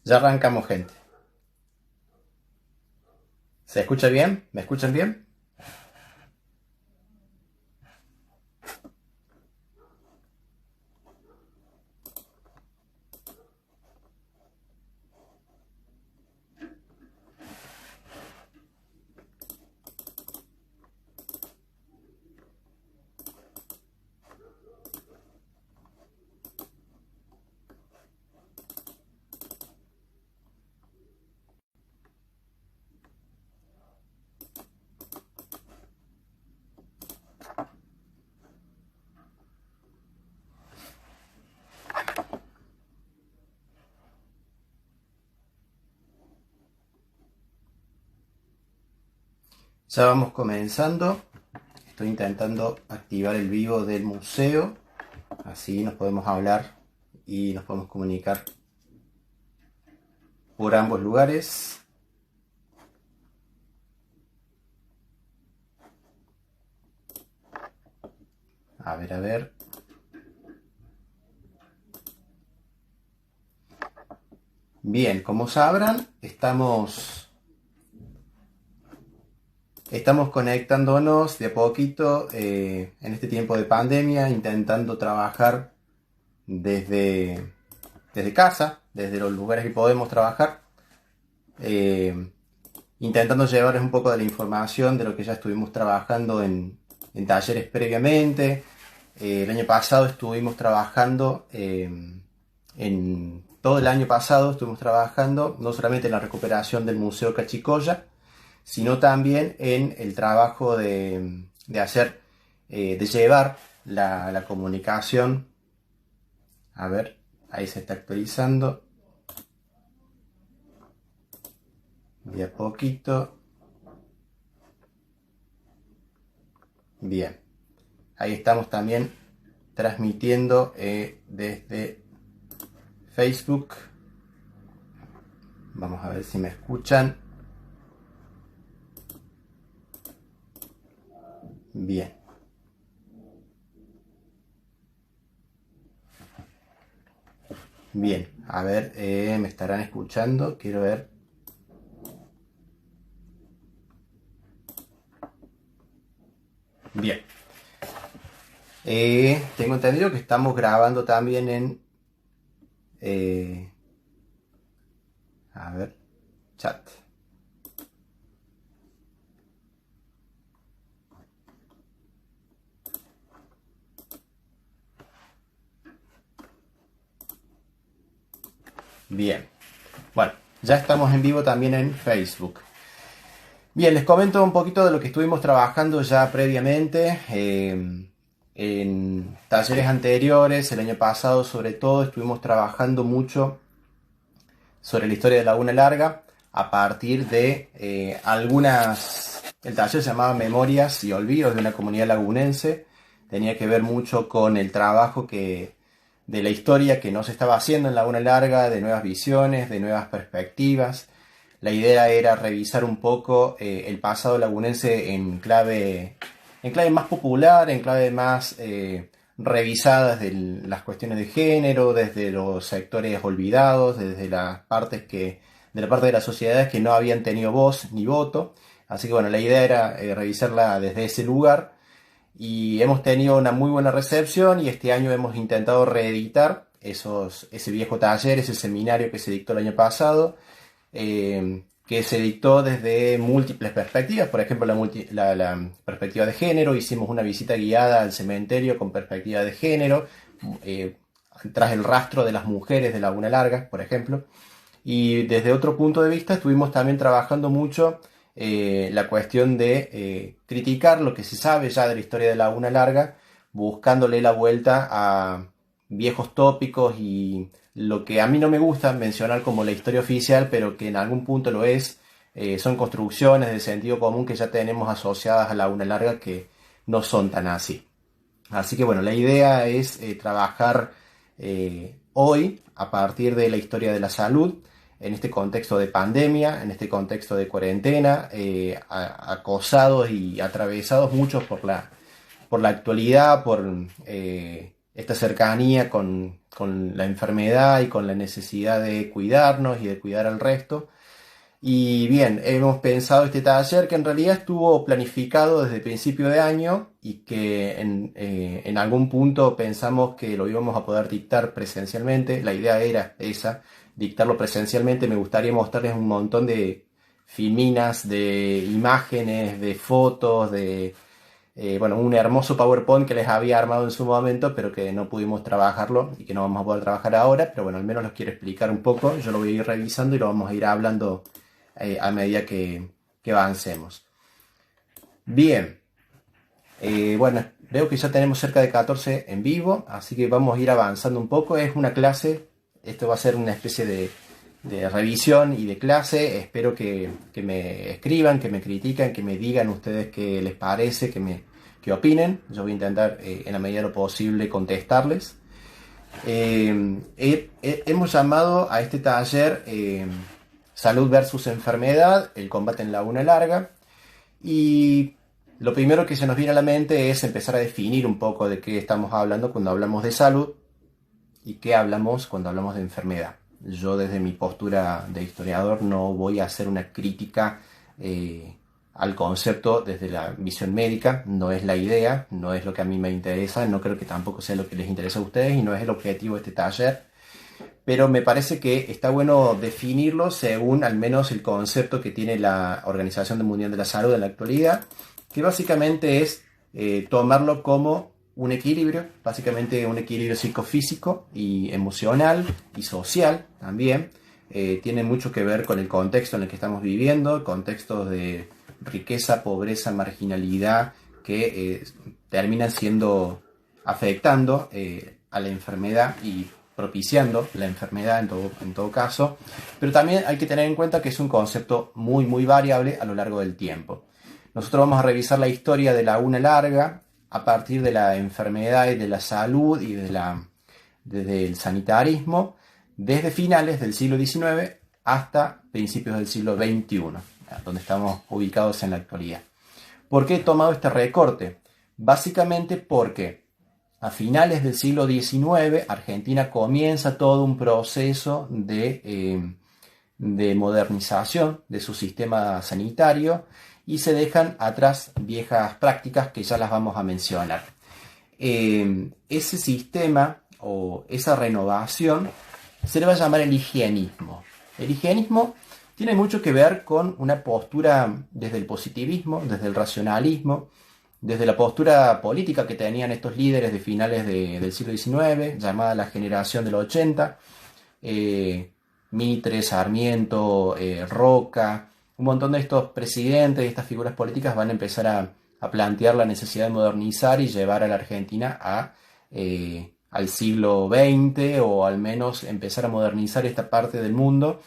Ya arrancamos, gente. ¿Se escucha bien? ¿Me escuchan bien? Ya vamos comenzando. Estoy intentando activar el vivo del museo. Así nos podemos hablar y nos podemos comunicar por ambos lugares. A ver, a ver. Bien, como sabrán, estamos conectándonos de a poquito en este tiempo de pandemia, intentando trabajar desde, desde casa, desde los lugares que podemos trabajar, eh, intentando llevarles un poco de la información de lo que ya estuvimos trabajando en talleres previamente. El año pasado estuvimos trabajando, en todo el año pasado estuvimos trabajando no solamente en la recuperación del Museo Cachicoya, sino también en el trabajo de hacer, de llevar la comunicación. A ver, ahí se está actualizando. De a poquito. Bien. Ahí estamos también transmitiendo desde Facebook. Vamos a ver si me escuchan. Bien. Bien. A ver, me estarán escuchando. Quiero ver. Bien. Tengo entendido que estamos grabando también en... a ver. Chat. Bien. Bueno, ya estamos en vivo también en Facebook. Bien, les comento un poquito de lo que estuvimos trabajando ya previamente. En talleres anteriores, el año pasado sobre todo, estuvimos trabajando mucho sobre la historia de Laguna Larga a partir de algunas... El taller se llamaba Memorias y Olvidos de una comunidad lagunense. Tenía que ver mucho con el trabajo de la historia que no se estaba haciendo en Laguna Larga, de nuevas visiones, de nuevas perspectivas. La idea era revisar un poco el pasado lagunense en clave más popular, en clave más revisada desde las cuestiones de género, desde los sectores olvidados, desde de la parte de las sociedades que no habían tenido voz ni voto. Así que bueno, la idea era revisarla desde ese lugar y hemos tenido una muy buena recepción y este año hemos intentado reeditar ese viejo taller, ese seminario que se dictó el año pasado, que se dictó desde múltiples perspectivas. Por ejemplo, la perspectiva de género. Hicimos una visita guiada al cementerio con perspectiva de género, eh, tras el rastro de las mujeres de Laguna Larga, por ejemplo. Y desde otro punto de vista estuvimos también trabajando mucho la cuestión de criticar lo que se sabe ya de la historia de Laguna Larga, buscándole la vuelta a viejos tópicos y lo que a mí no me gusta mencionar como la historia oficial, pero que en algún punto lo es. Son construcciones de sentido común que ya tenemos asociadas a Laguna Larga que no son tan así. Así que bueno, la idea es trabajar hoy a partir de la historia de la salud, en este contexto de pandemia, en este contexto de cuarentena, acosados y atravesados muchos por la actualidad, por esta cercanía con la enfermedad y con la necesidad de cuidarnos y de cuidar al resto. Y bien, hemos pensado este taller que en realidad estuvo planificado desde principio de año y que en algún punto pensamos que lo íbamos a poder dictar presencialmente. La idea era esa, dictarlo presencialmente. Me gustaría mostrarles un montón de filminas, de imágenes, de fotos, bueno, un hermoso PowerPoint que les había armado en su momento, pero que no pudimos trabajarlo y que no vamos a poder trabajar ahora. Pero bueno, al menos los quiero explicar un poco. Yo lo voy a ir revisando y lo vamos a ir hablando a medida que avancemos. Bien, bueno, veo que ya tenemos cerca de 14 en vivo, así que vamos a ir avanzando un poco. Es una clase, esto va a ser una especie de revisión y de clase. Espero que me escriban, que me critiquen, que me digan ustedes qué les parece, que opinen. Yo voy a intentar en la medida de lo posible contestarles. Hemos llamado a este taller Salud versus enfermedad, el combate en laguna larga. Y lo primero que se nos viene a la mente es empezar a definir un poco de qué estamos hablando cuando hablamos de salud y qué hablamos cuando hablamos de enfermedad. Yo desde mi postura de historiador no voy a hacer una crítica al concepto desde la visión médica, no es la idea, no es lo que a mí me interesa, no creo que tampoco sea lo que les interesa a ustedes y no es el objetivo de este taller. Pero me parece que está bueno definirlo según al menos el concepto que tiene la Organización Mundial de la Salud en la actualidad, que básicamente es tomarlo como un equilibrio, básicamente un equilibrio psicofísico y emocional y social también. Tiene mucho que ver con el contexto en el que estamos viviendo, contextos de riqueza, pobreza, marginalidad, que terminan afectando a la enfermedad y propiciando la enfermedad en todo caso, pero también hay que tener en cuenta que es un concepto muy variable a lo largo del tiempo. Nosotros vamos a revisar la historia de laguna larga a partir de la enfermedad y de la salud y desde el sanitarismo, desde finales del siglo XIX hasta principios del siglo XXI, donde estamos ubicados en la actualidad. ¿Por qué he tomado este recorte? Básicamente porque a finales del siglo XIX, Argentina comienza todo un proceso de modernización de su sistema sanitario y se dejan atrás viejas prácticas que ya las vamos a mencionar. Ese sistema o esa renovación se le va a llamar el higienismo. El higienismo tiene mucho que ver con una postura desde el positivismo, desde el racionalismo, desde la postura política que tenían estos líderes de finales del siglo XIX, llamada la generación del 80, Mitre, Sarmiento, Roca, un montón de estos presidentes y estas figuras políticas van a empezar a plantear la necesidad de modernizar y llevar a la Argentina al siglo XX, o al menos empezar a modernizar esta parte del mundo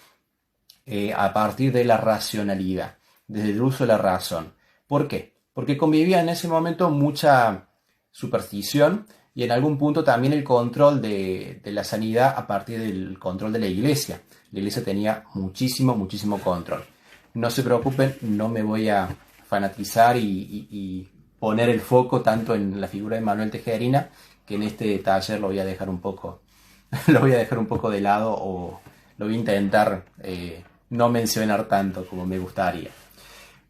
a partir de la racionalidad, desde el uso de la razón. ¿Por qué? Porque convivía en ese momento mucha superstición y en algún punto también el control de la sanidad a partir del control de la iglesia. La iglesia tenía muchísimo control. No se preocupen, no me voy a fanatizar y poner el foco tanto en la figura de Manuel Tejerina, que en este taller lo voy a dejar un poco de lado, o lo voy a intentar no mencionar tanto como me gustaría.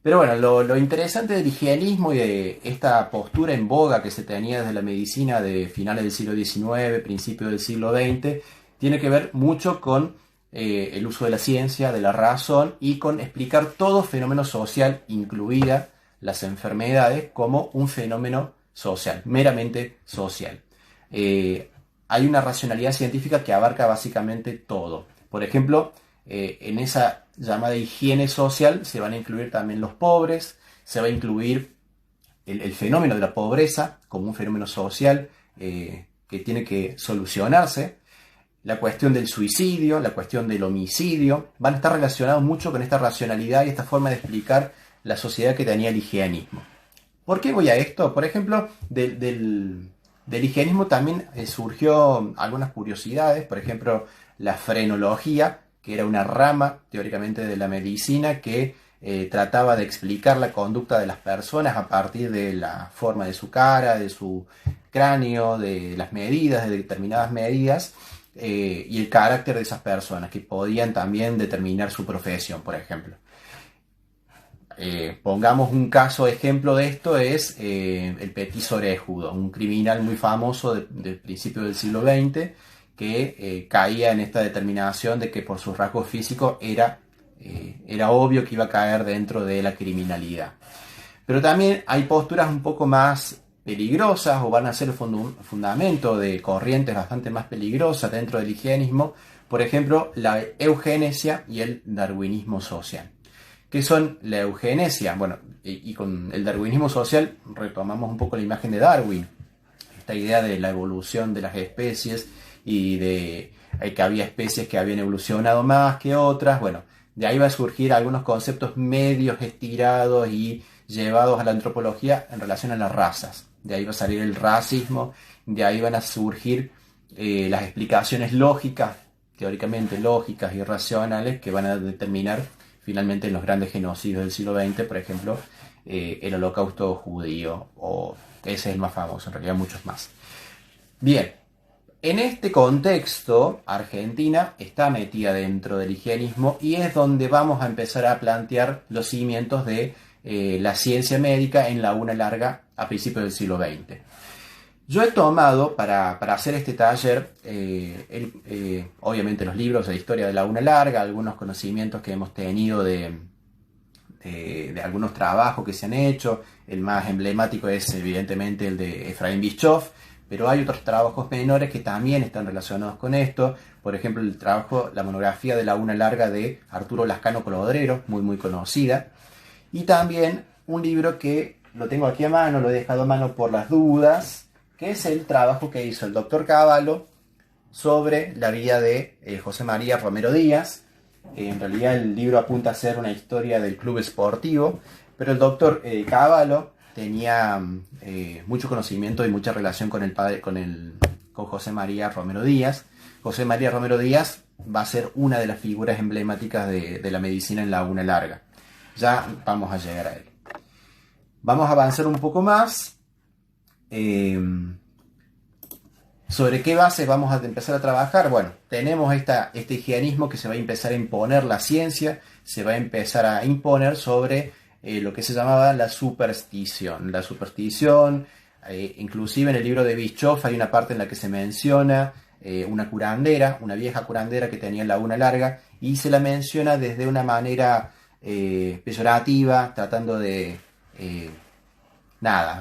Pero bueno, lo interesante del higienismo y de esta postura en boga que se tenía desde la medicina de finales del siglo XIX, principios del siglo XX, tiene que ver mucho con el uso de la ciencia, de la razón, y con explicar todo fenómeno social, incluidas las enfermedades, como un fenómeno social, meramente social. Hay una racionalidad científica que abarca básicamente todo. Por ejemplo, en esa llamada higiene social se van a incluir también los pobres, se va a incluir el fenómeno de la pobreza como un fenómeno social que tiene que solucionarse, la cuestión del suicidio, la cuestión del homicidio, van a estar relacionados mucho con esta racionalidad y esta forma de explicar la sociedad que tenía el higienismo. ¿Por qué voy a esto? Por ejemplo, del higienismo también surgió algunas curiosidades, por ejemplo, la frenología, que era una rama teóricamente de la medicina que trataba de explicar la conducta de las personas a partir de la forma de su cara, de su cráneo, de las medidas, de determinadas medidas, y el carácter de esas personas, que podían también determinar su profesión, por ejemplo. Pongamos un caso ejemplo de esto, es el Petiso Orejudo, un criminal muy famoso del principio del siglo XX, que caía en esta determinación de que por sus rasgos físicos era obvio que iba a caer dentro de la criminalidad. Pero también hay posturas un poco más peligrosas, o van a ser el fundamento de corrientes bastante más peligrosas dentro del higienismo, por ejemplo, la eugenesia y el darwinismo social. ¿Qué son la eugenesia? Bueno, y con el darwinismo social retomamos un poco la imagen de Darwin, esta idea de la evolución de las especies y de que había especies que habían evolucionado más que otras. Bueno, de ahí va a surgir algunos conceptos medios estirados y llevados a la antropología en relación a las razas. De ahí va a salir el racismo, de ahí van a surgir las explicaciones lógicas, teóricamente lógicas y racionales, que van a determinar finalmente los grandes genocidios del siglo XX, por ejemplo, el Holocausto judío, o ese es el más famoso, en realidad muchos más. Bien, en este contexto, Argentina está metida dentro del higienismo y es donde vamos a empezar a plantear los cimientos de la ciencia médica en Laguna Larga a principios del siglo XX. Yo he tomado para hacer este taller, obviamente los libros de historia de Laguna Larga, algunos conocimientos que hemos tenido de algunos trabajos que se han hecho. El más emblemático es evidentemente el de Efraín Bischoff, pero hay otros trabajos menores que también están relacionados con esto. Por ejemplo, la monografía de Laguna Larga de Arturo Lascano Colodrero, muy conocida. Y también un libro que lo tengo aquí a mano, lo he dejado a mano por las dudas, que es el trabajo que hizo el doctor Cavallo sobre la vida de José María Romero Díaz. En realidad el libro apunta a ser una historia del club esportivo, pero el doctor Cavallo tenía mucho conocimiento y mucha relación con el padre, con José María Romero Díaz. José María Romero Díaz va a ser una de las figuras emblemáticas de la medicina en Laguna Larga. Ya vamos a llegar a él. Vamos a avanzar un poco más. ¿Sobre qué base vamos a empezar a trabajar? Bueno, tenemos este higienismo que se va a empezar a imponer la ciencia, se va a empezar a imponer sobre lo que se llamaba la superstición. La superstición, inclusive en el libro de Bischoff hay una parte en la que se menciona una curandera, una vieja curandera que tenía en Laguna Larga, y se la menciona desde una manera peyorativa, tratando de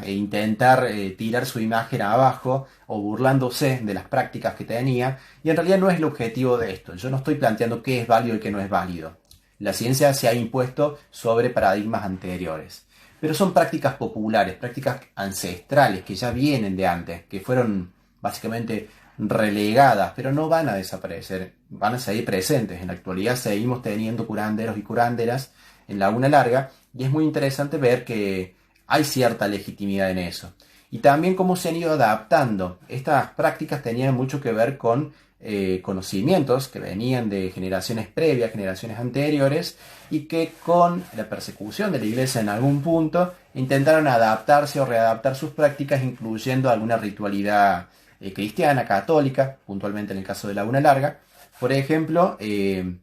intentar tirar su imagen abajo o burlándose de las prácticas que tenía, y en realidad no es el objetivo de esto. Yo no estoy planteando qué es válido y qué no es válido. La ciencia se ha impuesto sobre paradigmas anteriores, pero son prácticas populares, prácticas ancestrales que ya vienen de antes, que fueron básicamente relegadas, pero no van a desaparecer, van a seguir presentes. En la actualidad seguimos teniendo curanderos y curanderas en Laguna Larga, y es muy interesante ver que hay cierta legitimidad en eso. Y también cómo se han ido adaptando. Estas prácticas tenían mucho que ver con conocimientos que venían de generaciones previas, generaciones anteriores, y que con la persecución de la iglesia en algún punto intentaron adaptarse o readaptar sus prácticas, incluyendo alguna ritualidad cristiana, católica, puntualmente en el caso de Laguna Larga. Por ejemplo,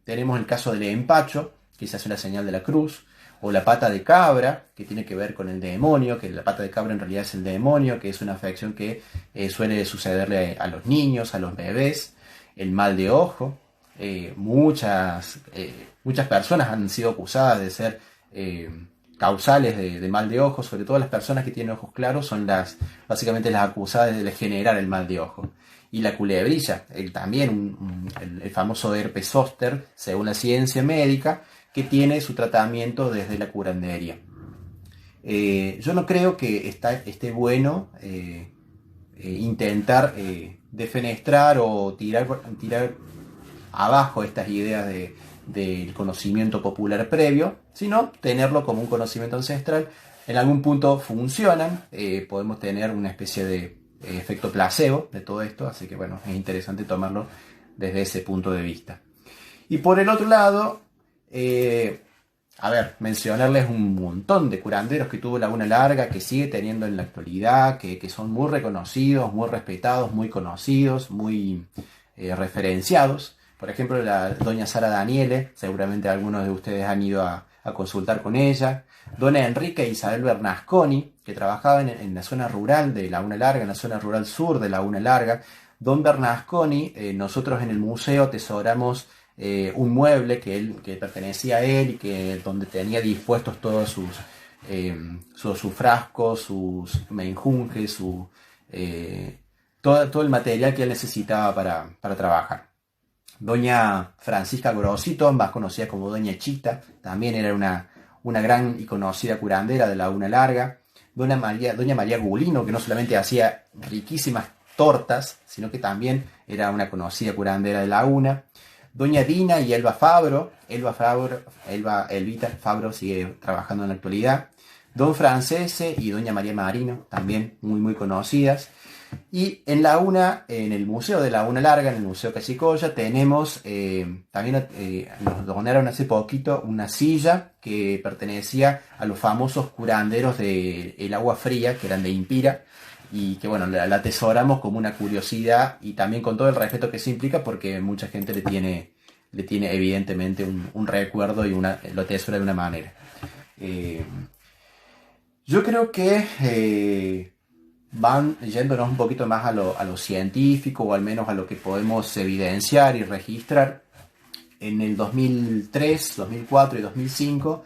tenemos el caso del empacho, que se hace la señal de la cruz, o la pata de cabra, que tiene que ver con el demonio, que la pata de cabra en realidad es el demonio, que es una afección que suele sucederle a los niños, a los bebés. El mal de ojo, muchas personas han sido acusadas de ser causales de mal de ojo, sobre todo las personas que tienen ojos claros son básicamente las acusadas de generar el mal de ojo. Y la culebrilla, también el famoso herpes zóster, según la ciencia médica, que tiene su tratamiento desde la curandería. Yo no creo que esté bueno intentar defenestrar o tirar abajo estas ideas del conocimiento popular previo, sino tenerlo como un conocimiento ancestral. En algún punto funcionan, podemos tener una especie de efecto placebo de todo esto, así que bueno, es interesante tomarlo desde ese punto de vista. Y por el otro lado, A ver, mencionarles un montón de curanderos que tuvo Laguna Larga, que sigue teniendo en la actualidad, que son muy reconocidos, muy respetados, muy conocidos, muy referenciados. Por ejemplo, la doña Sara Daniele, seguramente algunos de ustedes han ido a consultar con ella. Dona Enrique e Isabel Bernasconi, que trabajaban en la zona rural de Laguna Larga, en la zona rural sur de Laguna Larga. Don Bernasconi, nosotros en el museo atesoramos un mueble que pertenecía a él y donde tenía dispuestos todos sus frascos, sus menjunjes, todo el material que él necesitaba para trabajar. Doña Francisca Grosito, más conocida como Doña Chita, también era una gran y conocida curandera de Laguna Larga. Doña María Gulino, que no solamente hacía riquísimas tortas, sino que también era una conocida curandera de Laguna. Doña Dina y Elvita Fabro sigue trabajando en la actualidad. Don Francese y Doña María Marino, también muy conocidas. Y en el Museo de Laguna Larga, en el Museo Cachicoya, tenemos, también nos donaron hace poquito una silla que pertenecía a los famosos curanderos del agua fría, que eran de Impira, y que bueno, la atesoramos como una curiosidad y también con todo el respeto que se implica, porque mucha gente le tiene evidentemente un recuerdo y lo atesora de una manera. Yo creo que van yéndonos un poquito más a lo científico, o al menos a lo que podemos evidenciar y registrar. En el 2003, 2004 y 2005,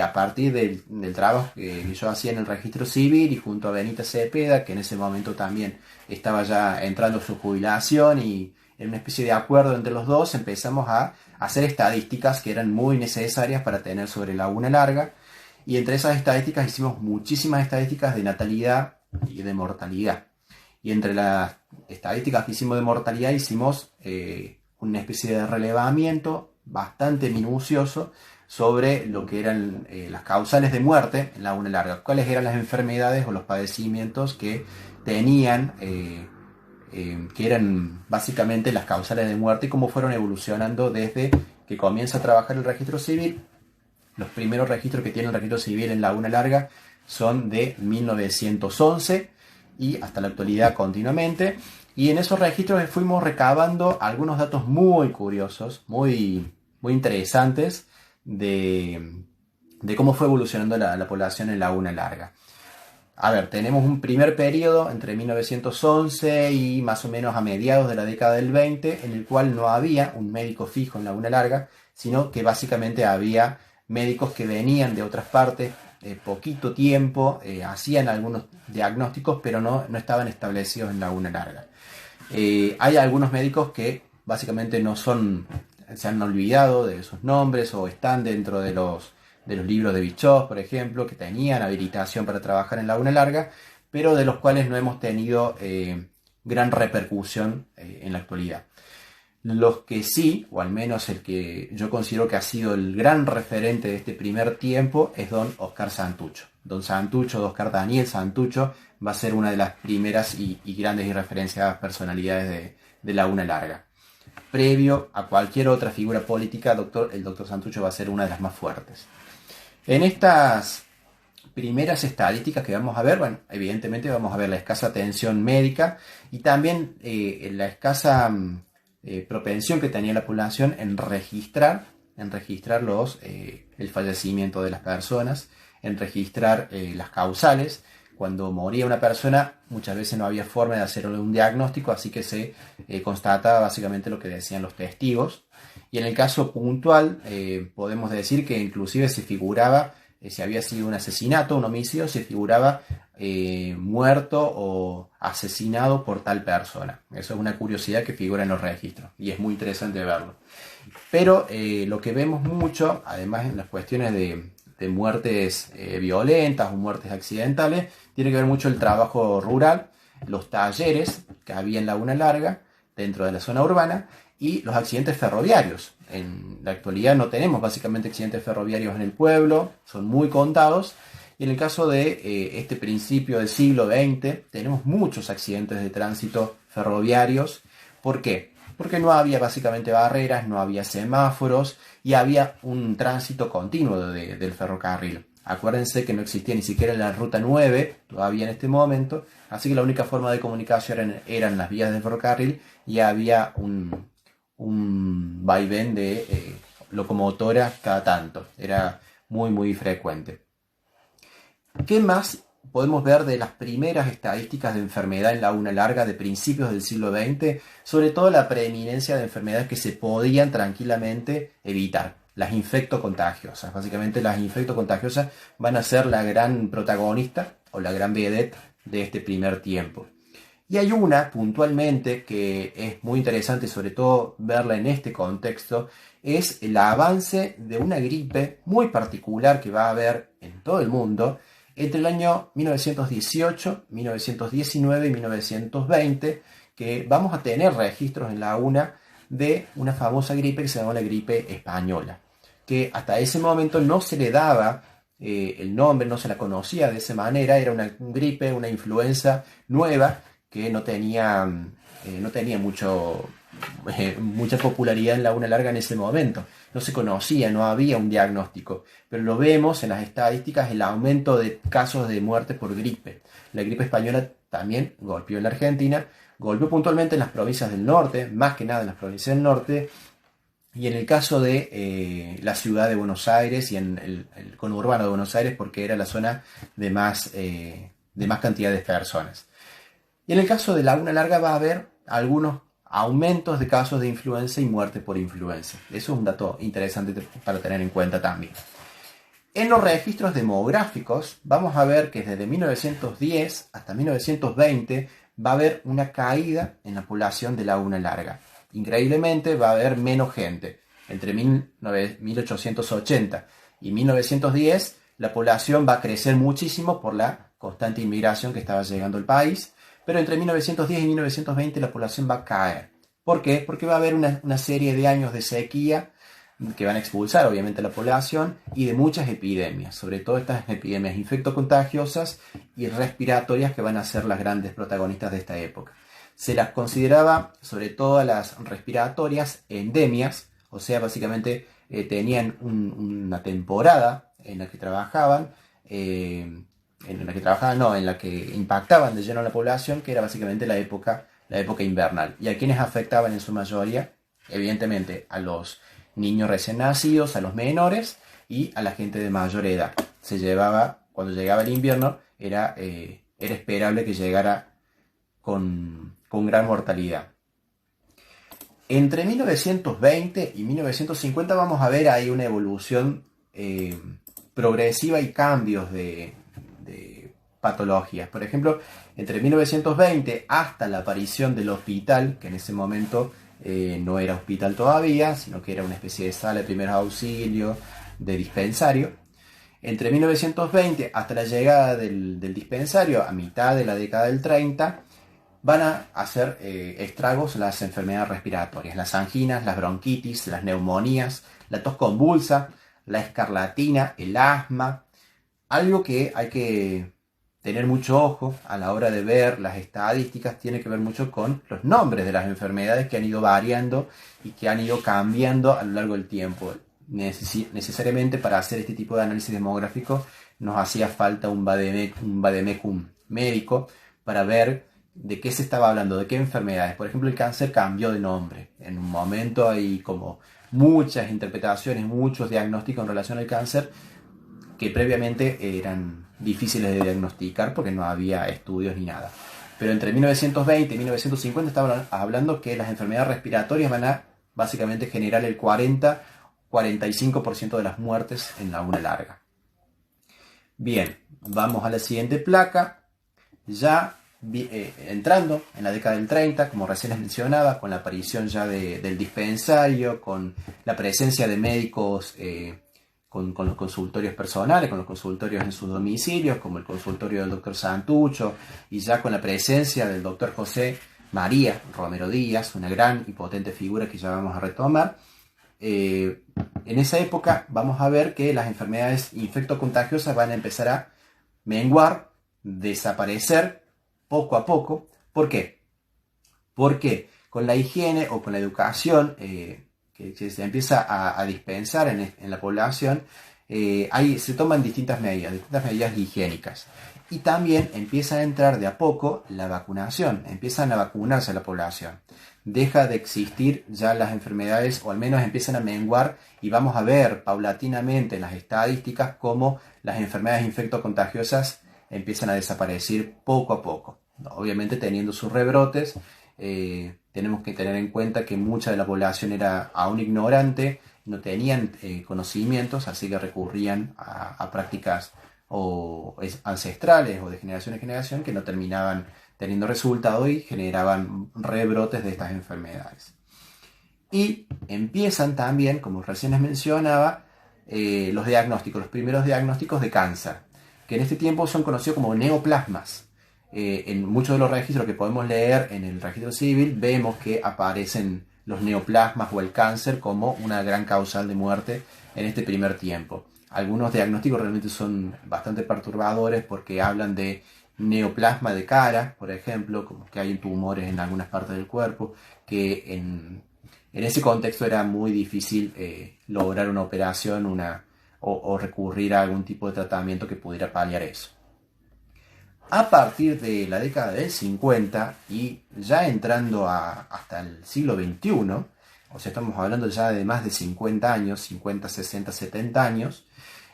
a partir del trabajo que yo hacía en el registro civil y junto a Benita Cepeda, que en ese momento también estaba ya entrando su jubilación, y en una especie de acuerdo entre los dos empezamos a hacer estadísticas que eran muy necesarias para tener sobre Laguna Larga, y entre esas estadísticas hicimos muchísimas estadísticas de natalidad y de mortalidad. Y entre las estadísticas que hicimos de mortalidad hicimos una especie de relevamiento bastante minucioso sobre lo que eran las causales de muerte en Laguna Larga, cuáles eran las enfermedades o los padecimientos que tenían, que eran básicamente las causales de muerte, y cómo fueron evolucionando desde que comienza a trabajar el registro civil. Los primeros registros que tiene el registro civil en Laguna Larga son de 1911 y hasta la actualidad continuamente. Y en esos registros fuimos recabando algunos datos muy curiosos, muy interesantes de cómo fue evolucionando la población en Laguna Larga. A ver, tenemos un primer periodo entre 1911 y más o menos a mediados de la década del 20, en el cual no había un médico fijo en Laguna Larga, sino que básicamente había médicos que venían de otras partes, poquito tiempo, hacían algunos diagnósticos, pero no estaban establecidos en Laguna Larga. Hay algunos médicos que básicamente se han olvidado de sus nombres, o están dentro de los libros de Bichos, por ejemplo, que tenían habilitación para trabajar en Laguna Larga, pero de los cuales no hemos tenido gran repercusión en la actualidad. Los que sí, o al menos el que yo considero que ha sido el gran referente de este primer tiempo, es don Oscar Santucho. Don Santucho, don Oscar Daniel Santucho, va a ser una de las primeras y grandes y referenciadas personalidades de Laguna Larga. Previo a cualquier otra figura política, el doctor Santucho va a ser una de las más fuertes. En estas primeras estadísticas que vamos a ver, bueno, evidentemente vamos a ver la escasa atención médica y también la escasa propensión que tenía la población en registrar el fallecimiento de las personas, en registrar las causales. Cuando moría una persona, muchas veces no había forma de hacerle un diagnóstico, así que se constataba básicamente lo que decían los testigos. Y en el caso puntual, podemos decir que inclusive se figuraba, si había sido un asesinato, un homicidio, se figuraba muerto o asesinado por tal persona. Eso es una curiosidad que figura en los registros y es muy interesante verlo. Pero lo que vemos mucho, además en las cuestiones de muertes violentas o muertes accidentales, tiene que ver mucho el trabajo rural, los talleres que había en Laguna Larga, dentro de la zona urbana, y los accidentes ferroviarios. En la actualidad no tenemos básicamente accidentes ferroviarios en el pueblo, son muy contados. Y en el caso de este principio del siglo XX, tenemos muchos accidentes de tránsito ferroviarios. ¿Por qué? porque no había básicamente barreras, no había semáforos y había un tránsito continuo del ferrocarril. Acuérdense que no existía ni siquiera la ruta 9 todavía en este momento, así que la única forma de comunicación eran las vías del ferrocarril y había un vaivén de locomotoras cada tanto. Era muy frecuente. ¿Qué más podemos ver de las primeras estadísticas de enfermedad en laguna larga de principios del siglo XX? Sobre todo la preeminencia de enfermedades que se podían tranquilamente evitar. Las infectocontagiosas. Básicamente las infectocontagiosas van a ser la gran protagonista o la gran vedette de este primer tiempo. Y hay una puntualmente que es muy interesante, sobre todo verla en este contexto, es el avance de una gripe muy particular que va a haber en todo el mundo entre el año 1918, 1919 y 1920, que vamos a tener registros en Laguna de una famosa gripe que se llamó la gripe española, que hasta ese momento no se le daba el nombre, no se la conocía de esa manera, era una gripe, una influenza nueva que no tenía mucha popularidad en Laguna Larga en ese momento. No se conocía, no había un diagnóstico, pero lo vemos en las estadísticas, el aumento de casos de muerte por gripe. La gripe española también golpeó en la Argentina, golpeó puntualmente en las provincias del norte, más que nada en las provincias del norte, y en el caso de la ciudad de Buenos Aires y en el conurbano de Buenos Aires, porque era la zona de más cantidad de personas. Y en el caso de Laguna Larga va a haber algunos aumentos de casos de influenza y muerte por influenza. Eso es un dato interesante para tener en cuenta también. En los registros demográficos vamos a ver que desde 1910 hasta 1920 va a haber una caída en la población de Laguna Larga. Increíblemente va a haber menos gente. Entre 1880 y 1910 la población va a crecer muchísimo por la constante inmigración que estaba llegando al país. Pero entre 1910 y 1920 la población va a caer. ¿Por qué? Porque va a haber una serie de años de sequía que van a expulsar obviamente a la población y de muchas epidemias, sobre todo estas epidemias infectocontagiosas y respiratorias que van a ser las grandes protagonistas de esta época. Se las consideraba, sobre todo a las respiratorias, endemias, o sea, básicamente tenían una temporada en la que trabajaban, en la que impactaban de lleno a la población, que era básicamente la época invernal. ¿Y a quienes afectaban en su mayoría? Evidentemente a los niños recién nacidos, a los menores y a la gente de mayor edad. Cuando llegaba el invierno, era esperable que llegara con gran mortalidad. Entre 1920 y 1950 vamos a ver ahí una evolución progresiva y cambios de patologías. Por ejemplo, entre 1920 hasta la aparición del hospital, que en ese momento no era hospital todavía, sino que era una especie de sala de primeros auxilios, de dispensario. Entre 1920 hasta la llegada del dispensario, a mitad de la década del 30, van a hacer estragos las enfermedades respiratorias, las anginas, las bronquitis, las neumonías, la tos convulsa, la escarlatina, el asma. Algo que hay que tener mucho ojo a la hora de ver las estadísticas tiene que ver mucho con los nombres de las enfermedades que han ido variando y que han ido cambiando a lo largo del tiempo. Necesariamente para hacer este tipo de análisis demográfico nos hacía falta un vademecum médico para ver de qué se estaba hablando, de qué enfermedades. Por ejemplo, el cáncer cambió de nombre. En un momento hay como muchas interpretaciones, muchos diagnósticos en relación al cáncer que previamente eran difíciles de diagnosticar porque no había estudios ni nada. Pero entre 1920 y 1950 estaban hablando que las enfermedades respiratorias van a básicamente generar el 40-45% de las muertes en Laguna Larga. Bien, vamos a la siguiente placa. Ya entrando en la década del 30, como recién les mencionaba, con la aparición ya del dispensario, con la presencia de médicos con los consultorios personales, con los consultorios en sus domicilios, como el consultorio del doctor Santucho, y ya con la presencia del doctor José María Romero Díaz, una gran y potente figura que ya vamos a retomar. En esa época vamos a ver que las enfermedades infectocontagiosas van a empezar a menguar, desaparecer poco a poco. ¿Por qué? Porque Con la higiene o con la educación que se empieza a dispensar en la población, se toman distintas medidas higiénicas. Y también empieza a entrar de a poco la vacunación, empiezan a vacunarse la población. Deja de existir ya las enfermedades, o al menos empiezan a menguar, y vamos a ver paulatinamente en las estadísticas cómo las enfermedades infectocontagiosas empiezan a desaparecer poco a poco. Obviamente teniendo sus rebrotes, tenemos que tener en cuenta que mucha de la población era aún ignorante, no tenían conocimientos, así que recurrían a prácticas ancestrales o de generación en generación que no terminaban teniendo resultado y generaban rebrotes de estas enfermedades. Y empiezan también, como recién les mencionaba, los primeros diagnósticos de cáncer, que en este tiempo son conocidos como neoplasmas. En muchos de los registros que podemos leer en el registro civil vemos que aparecen los neoplasmas o el cáncer como una gran causal de muerte en este primer tiempo. Algunos diagnósticos realmente son bastante perturbadores porque hablan de neoplasma de cara, por ejemplo, como que hay tumores en algunas partes del cuerpo, que en ese contexto era muy difícil lograr una operación o recurrir a algún tipo de tratamiento que pudiera paliar eso. A partir de la década del 50 y ya entrando hasta el siglo XXI, o sea, estamos hablando ya de más de 50 años, 50, 60, 70 años,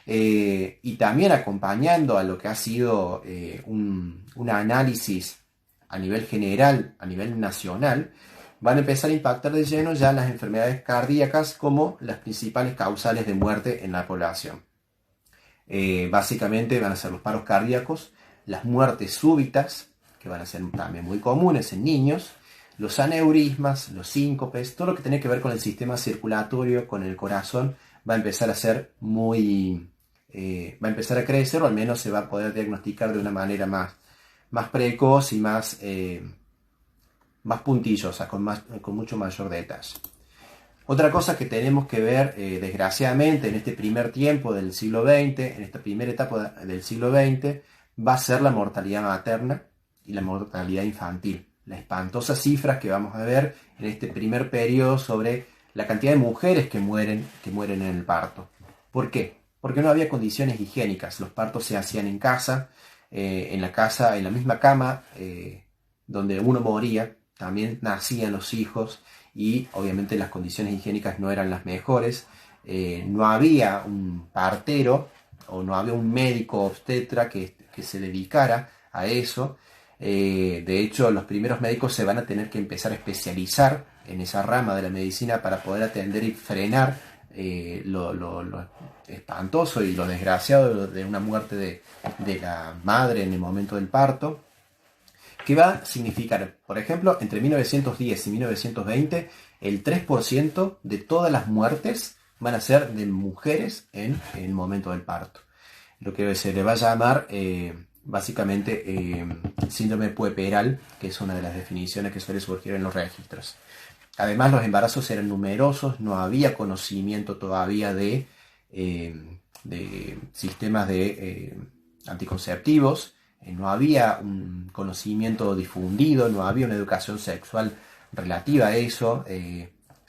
y también acompañando a lo que ha sido un análisis a nivel general, a nivel nacional, van a empezar a impactar de lleno ya las enfermedades cardíacas como las principales causales de muerte en la población. Básicamente van a ser los paros cardíacos, las muertes súbitas, que van a ser también muy comunes en niños, los aneurismas, los síncopes, todo lo que tiene que ver con el sistema circulatorio, con el corazón, va a empezar a ser va a empezar a crecer, o al menos se va a poder diagnosticar de una manera más precoz y más puntillosa, con mucho mayor detalle. Otra cosa que tenemos que ver, desgraciadamente, en este primer tiempo del siglo XX, en esta primera etapa del siglo XX, va a ser la mortalidad materna y la mortalidad infantil. Las espantosas cifras que vamos a ver en este primer periodo sobre la cantidad de mujeres que mueren en el parto. ¿Por qué? Porque no había condiciones higiénicas. Los partos se hacían en casa, en la misma cama donde uno moría, también nacían los hijos y obviamente las condiciones higiénicas no eran las mejores. No había un partero o no había un médico obstetra que se dedicara a eso. De hecho, los primeros médicos se van a tener que empezar a especializar en esa rama de la medicina para poder atender y frenar lo espantoso y lo desgraciado de una muerte de la madre en el momento del parto, que va a significar, por ejemplo, entre 1910 y 1920, el 3% de todas las muertes van a ser de mujeres en el momento del parto. Lo que se le va a llamar básicamente síndrome puerperal, que es una de las definiciones que suele surgir en los registros. Además, los embarazos eran numerosos, no había conocimiento todavía de sistemas de anticonceptivos, no había un conocimiento difundido, no había una educación sexual relativa a eso.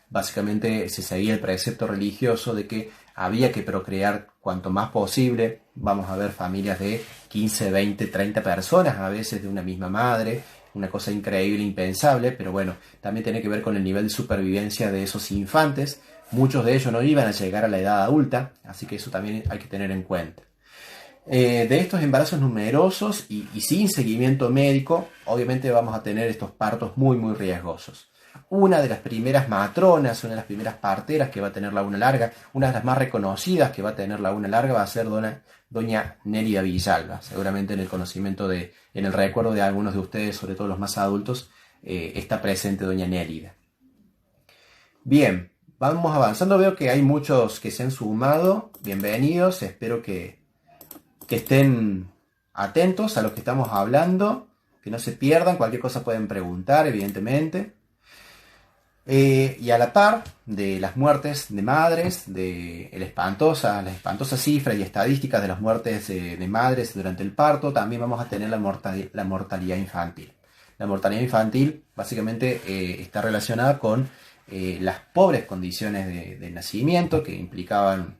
Básicamente se seguía el precepto religioso de que había que procrear cuanto más posible. Vamos a ver familias de 15, 20, 30 personas, a veces de una misma madre, una cosa increíble, impensable, pero bueno, también tiene que ver con el nivel de supervivencia de esos infantes. Muchos de ellos no iban a llegar a la edad adulta, así que eso también hay que tener en cuenta. De estos embarazos numerosos y sin seguimiento médico, obviamente vamos a tener estos partos muy, muy riesgosos. Una de las primeras matronas, una de las primeras parteras que va a tener Laguna Larga, una de las más reconocidas que va a tener Laguna Larga va a ser doña Nélida Villalba. Seguramente en el conocimiento en el recuerdo de algunos de ustedes, sobre todo los más adultos, está presente doña Nélida. Bien, vamos avanzando. Veo que hay muchos que se han sumado. Bienvenidos, espero que estén atentos a lo que estamos hablando, que no se pierdan. Cualquier cosa pueden preguntar, evidentemente. Y a la par de las muertes de madres, de las espantosas cifras y estadísticas de las muertes de madres durante el parto, también vamos a tener la mortalidad infantil. La mortalidad infantil básicamente está relacionada con las pobres condiciones de nacimiento, que implicaban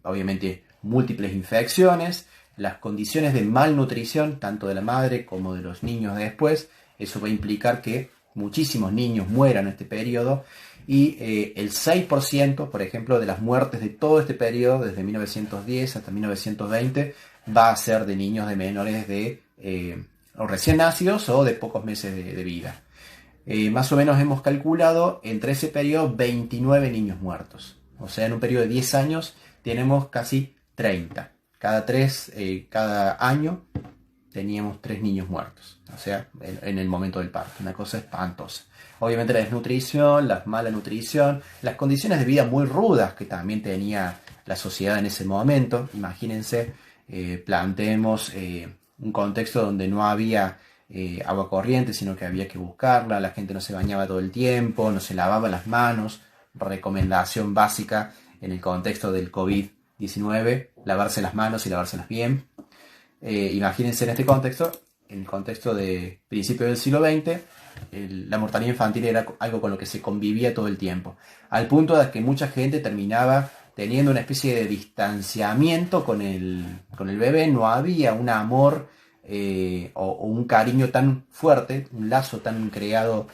obviamente múltiples infecciones, las condiciones de malnutrición, tanto de la madre como de los niños después. Eso va a implicar que muchísimos niños mueran en este periodo, y el 6%, por ejemplo, de las muertes de todo este periodo, desde 1910 hasta 1920, va a ser de niños de menores de o recién nacidos o de pocos meses de vida. Más o menos hemos calculado entre ese periodo 29 niños muertos. O sea, en un periodo de 10 años tenemos casi 30. Cada año teníamos 3 niños muertos. O sea, en el momento del parto. Una cosa espantosa. Obviamente la desnutrición, la mala nutrición, las condiciones de vida muy rudas que también tenía la sociedad en ese momento. Imagínense, planteemos un contexto donde no había agua corriente, sino que había que buscarla, la gente no se bañaba todo el tiempo, no se lavaba las manos, recomendación básica en el contexto del COVID-19, lavarse las manos y lavárselas bien. Imagínense en este contexto, en el contexto de principios del siglo XX, la mortalidad infantil era algo con lo que se convivía todo el tiempo, al punto de que mucha gente terminaba teniendo una especie de distanciamiento con el bebé. No había un amor o un cariño tan fuerte, un lazo tan creado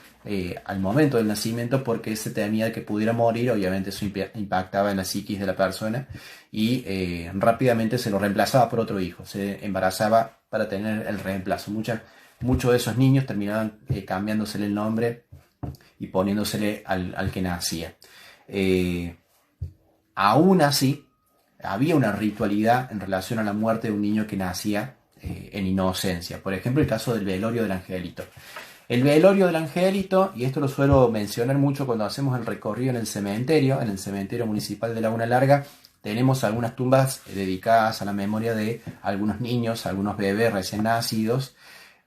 al momento del nacimiento, porque se temía que pudiera morir. Obviamente eso impactaba en la psiquis de la persona, y rápidamente se lo reemplazaba por otro hijo, se embarazaba para tener el reemplazo. Muchos de esos niños terminaban cambiándosele el nombre y poniéndosele al que nacía. Aún así, había una ritualidad en relación a la muerte de un niño que nacía en inocencia. Por ejemplo, el caso del velorio del angelito. El velorio del angelito, y esto lo suelo mencionar mucho cuando hacemos el recorrido en el cementerio municipal de Laguna Larga, tenemos algunas tumbas dedicadas a la memoria de algunos niños, algunos bebés recién nacidos.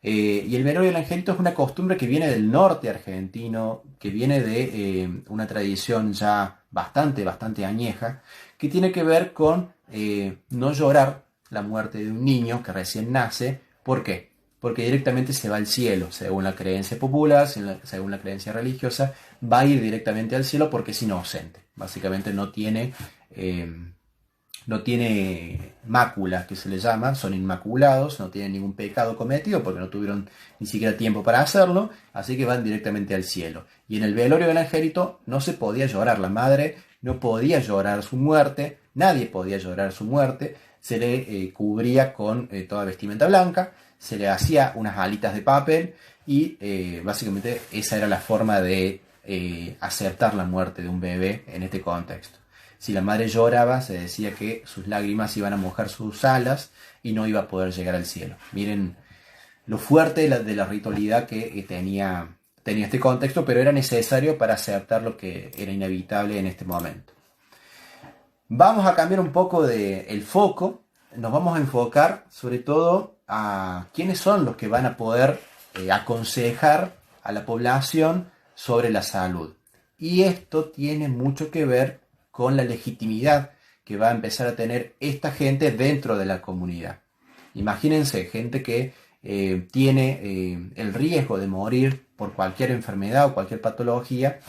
Y el velorio del angelito es una costumbre que viene del norte argentino, que viene de una tradición ya bastante añeja, que tiene que ver con no llorar la muerte de un niño que recién nace. ¿Por qué? Porque directamente se va al cielo, según la creencia popular, según la creencia religiosa, va a ir directamente al cielo porque es inocente. Básicamente no tiene mácula, que se le llama, son inmaculados, no tienen ningún pecado cometido porque no tuvieron ni siquiera tiempo para hacerlo, así que van directamente al cielo. Y en el velorio del angelito no se podía llorar, la madre no podía llorar su muerte, nadie podía llorar su muerte, se le cubría con toda vestimenta blanca, se le hacía unas alitas de papel, y básicamente esa era la forma de aceptar la muerte de un bebé en este contexto. Si la madre lloraba, se decía que sus lágrimas iban a mojar sus alas y no iba a poder llegar al cielo. Miren lo fuerte de la ritualidad que tenía este contexto, pero era necesario para aceptar lo que era inevitable en este momento. Vamos a cambiar un poco el foco. Nos vamos a enfocar sobre todo a quiénes son los que van a poder aconsejar a la población sobre la salud. Y esto tiene mucho que ver con la legitimidad que va a empezar a tener esta gente dentro de la comunidad. Imagínense, gente que tiene el riesgo de morir por cualquier enfermedad o cualquier patología,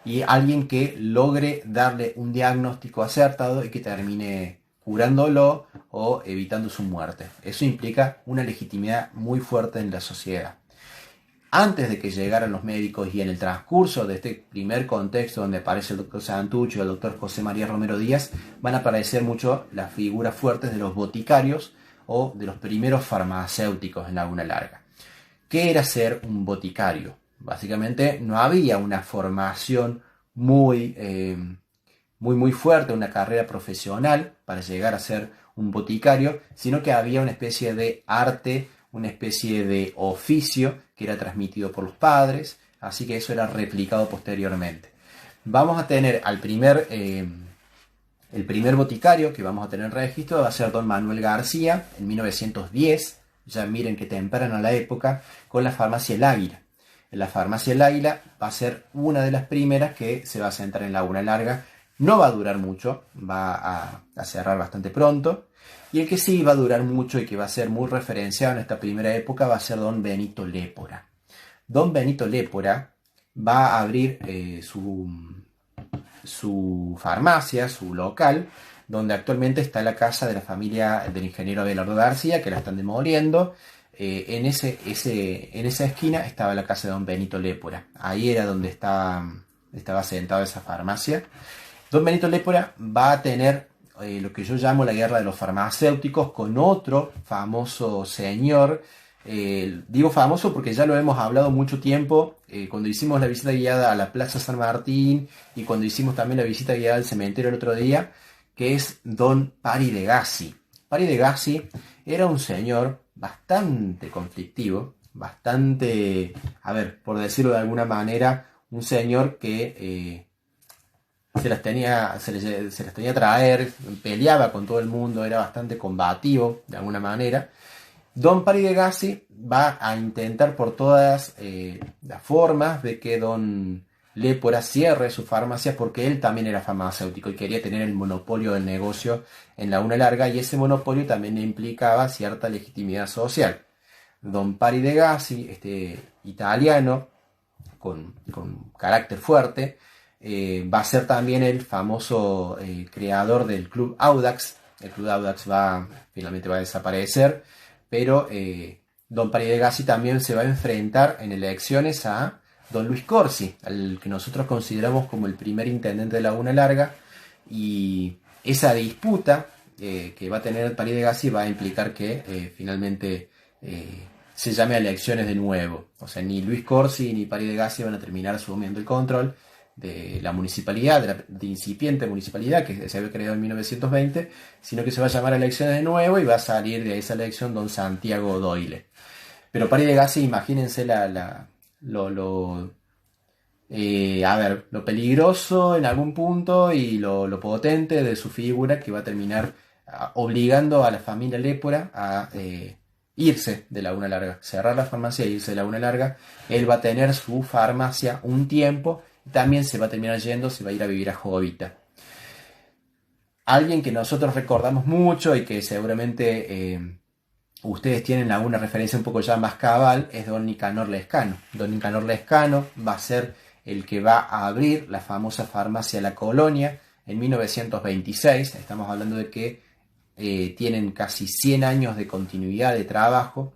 y alguien que logre darle un diagnóstico acertado y que termine curándolo o evitando su muerte. Eso implica una legitimidad muy fuerte en la sociedad. Antes de que llegaran los médicos y en el transcurso de este primer contexto donde aparece el doctor Santucci o el doctor José María Romero Díaz, van a aparecer mucho las figuras fuertes de los boticarios o de los primeros farmacéuticos en Laguna Larga. ¿Qué era ser un boticario? Básicamente no había una formación muy fuerte, una carrera profesional para llegar a ser un boticario, sino que había una especie de arte, una especie de oficio que era transmitido por los padres, así que eso era replicado posteriormente. Vamos a tener el primer boticario que vamos a tener en registro va a ser don Manuel García en 1910, ya miren que temprano la época, con la farmacia El Águila. La farmacia El Águila va a ser una de las primeras que se va a centrar en Laguna Larga. No va a durar mucho, va a cerrar bastante pronto. Y el que sí va a durar mucho y que va a ser muy referenciado en esta primera época va a ser don Benito Lépora. Don Benito Lépora va a abrir su farmacia, su local, donde actualmente está la casa de la familia del ingeniero Abelardo García, que la están demoliendo. En esa esquina estaba la casa de don Benito Lépora. Ahí era donde estaba sentada esa farmacia. Don Benito Lépora va a tener lo que yo llamo la guerra de los farmacéuticos con otro famoso señor. Digo famoso porque ya lo hemos hablado mucho tiempo cuando hicimos la visita guiada a la Plaza San Martín y cuando hicimos también la visita guiada al cementerio el otro día, que es don Pari de Gassi. Pari de Gassi era un señor bastante conflictivo, bastante, a ver, por decirlo de alguna manera, un señor que se las tenía a traer, peleaba con todo el mundo, era bastante combativo de alguna manera. Don Pari de Gassi va a intentar por todas las formas de que don Lépora cierre su farmacia porque él también era farmacéutico y quería tener el monopolio del negocio en Laguna Larga y ese monopolio también le implicaba cierta legitimidad social. Don Pari de Gassi, este italiano con carácter fuerte, va a ser también el famoso creador del Club Audax. El Club Audax finalmente va a desaparecer, pero don Pari de Gassi también se va a enfrentar en elecciones a don Luis Corsi, al que nosotros consideramos como el primer intendente de Laguna Larga, y esa disputa que va a tener Pari de Gassi va a implicar que finalmente se llame a elecciones de nuevo. O sea, ni Luis Corsi ni Pari de Gassi van a terminar asumiendo el control de la municipalidad, de incipiente municipalidad que se había creado en 1920, sino que se va a llamar a elecciones de nuevo y va a salir de esa elección don Santiago Doyle. Pero Pari de Gassi, imagínense lo peligroso en algún punto y lo potente de su figura que va a terminar obligando a la familia Lépora a irse de Laguna Larga, cerrar la farmacia e irse de Laguna Larga. Él va a tener su farmacia un tiempo y también se va a terminar yendo, se va a ir a vivir a Jovita. Alguien que nosotros recordamos mucho y que seguramente ustedes tienen alguna referencia un poco ya más cabal es don Nicanor Lescano. Don Nicanor Lescano va a ser el que va a abrir la famosa farmacia La Colonia en 1926. Estamos hablando de que tienen casi 100 años de continuidad de trabajo.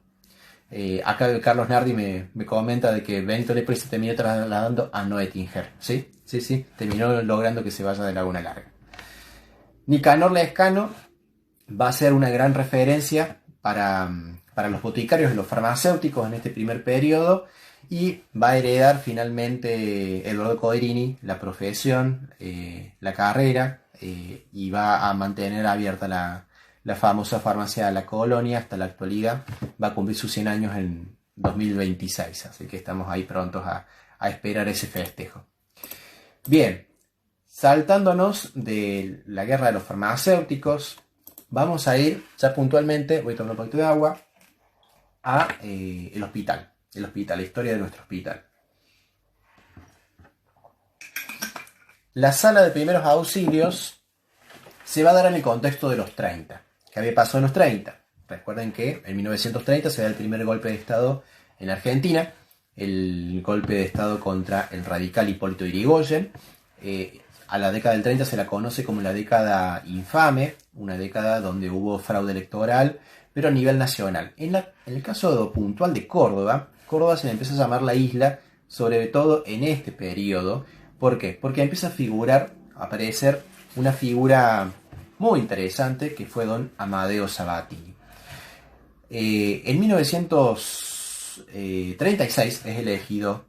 Acá Carlos Nardi me comenta de que Benito Lépora se terminó trasladando a Noetinger. ¿Sí? Sí, terminó logrando que se vaya de Laguna Larga. Nicanor Lescano va a ser una gran referencia para los boticarios y los farmacéuticos en este primer periodo y va a heredar finalmente Eduardo Coderini la profesión, la carrera y va a mantener abierta la famosa farmacia de La Colonia hasta la actualidad. Va a cumplir sus 100 años en 2026, así que estamos ahí prontos a esperar ese festejo. Bien, saltándonos de la guerra de los farmacéuticos, vamos a ir ya puntualmente, voy a tomar un poquito de agua, a el hospital, la historia de nuestro hospital. La sala de primeros auxilios se va a dar en el contexto de los 30. ¿Qué había pasado en los 30? Recuerden que en 1930 se da el primer golpe de Estado en Argentina, el golpe de Estado contra el radical Hipólito Yrigoyen. A la década del 30 se la conoce como la década infame, una década donde hubo fraude electoral, pero a nivel nacional. En el caso puntual de Córdoba se le empieza a llamar la isla, sobre todo en este periodo. ¿Por qué? Porque empieza a aparecer una figura muy interesante que fue don Amadeo Sabatini. En 1936 es elegido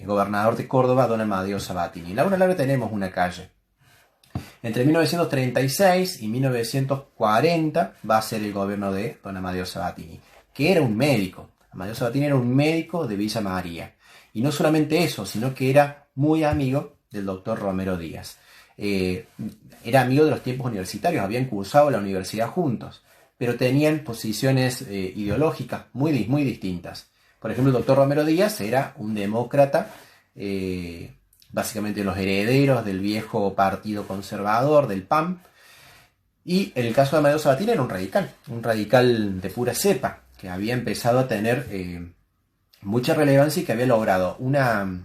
gobernador de Córdoba don Amadeo Sabatini. En Laguna Larga tenemos una calle. Entre 1936 y 1940 va a ser el gobierno de don Amadeo Sabatini, que era un médico. Amadeo Sabatini era un médico de Villa María. Y no solamente eso, sino que era muy amigo del doctor Romero Díaz. Era amigo de los tiempos universitarios, habían cursado la universidad juntos, pero tenían posiciones ideológicas muy distintas. Por ejemplo, el doctor Romero Díaz era un demócrata, básicamente los herederos del viejo partido conservador, del PAN, Y en el caso de Amadeo Sabatini era un radical de pura cepa, que había empezado a tener mucha relevancia y que había logrado una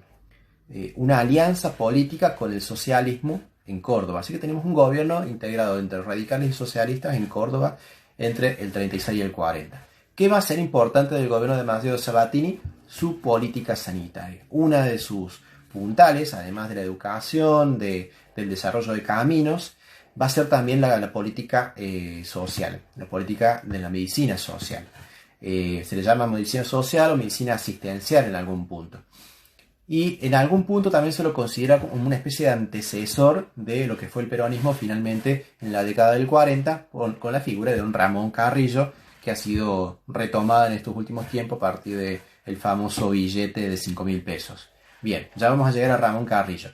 alianza política con el socialismo en Córdoba. Así que tenemos un gobierno integrado entre radicales y socialistas en Córdoba entre el 36 y el 40. ¿Qué va a ser importante del gobierno de Amadeo Sabatini? Su política sanitaria. Una de sus puntales, además de la educación, del desarrollo de caminos, va a ser también la política social, la política de la medicina social. Se le llama medicina social o medicina asistencial en algún punto. Y en algún punto también se lo considera como una especie de antecesor de lo que fue el peronismo finalmente en la década del 40, con la figura de don Ramón Carrillo, que ha sido retomada en estos últimos tiempos a partir del famoso billete de 5.000 pesos. Bien, ya vamos a llegar a Ramón Carrillo.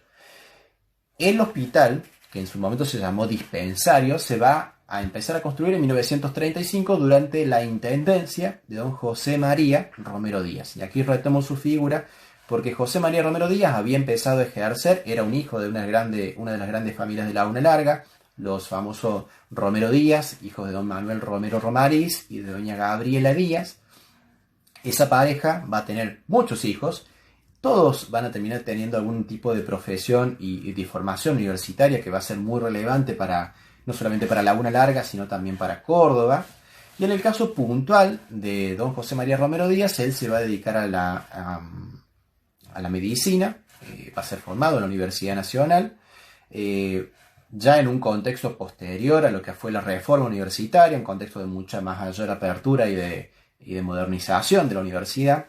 El hospital, que en su momento se llamó dispensario, se va a empezar a construir en 1935 durante la intendencia de don José María Romero Díaz. Y aquí retomo su figura porque José María Romero Díaz había empezado a ejercer, era un hijo de una de las grandes familias de Laguna Larga, los famosos Romero Díaz, hijos de don Manuel Romero Romariz y de doña Gabriela Díaz. Esa pareja va a tener muchos hijos, todos van a terminar teniendo algún tipo de profesión y de formación universitaria que va a ser muy relevante no solamente para Laguna Larga, sino también para Córdoba. Y en el caso puntual de don José María Romero Díaz, él se va a dedicar a la medicina, va a ser formado en la Universidad Nacional, ya en un contexto posterior a lo que fue la reforma universitaria, un contexto de mucha mayor apertura y de modernización de la universidad.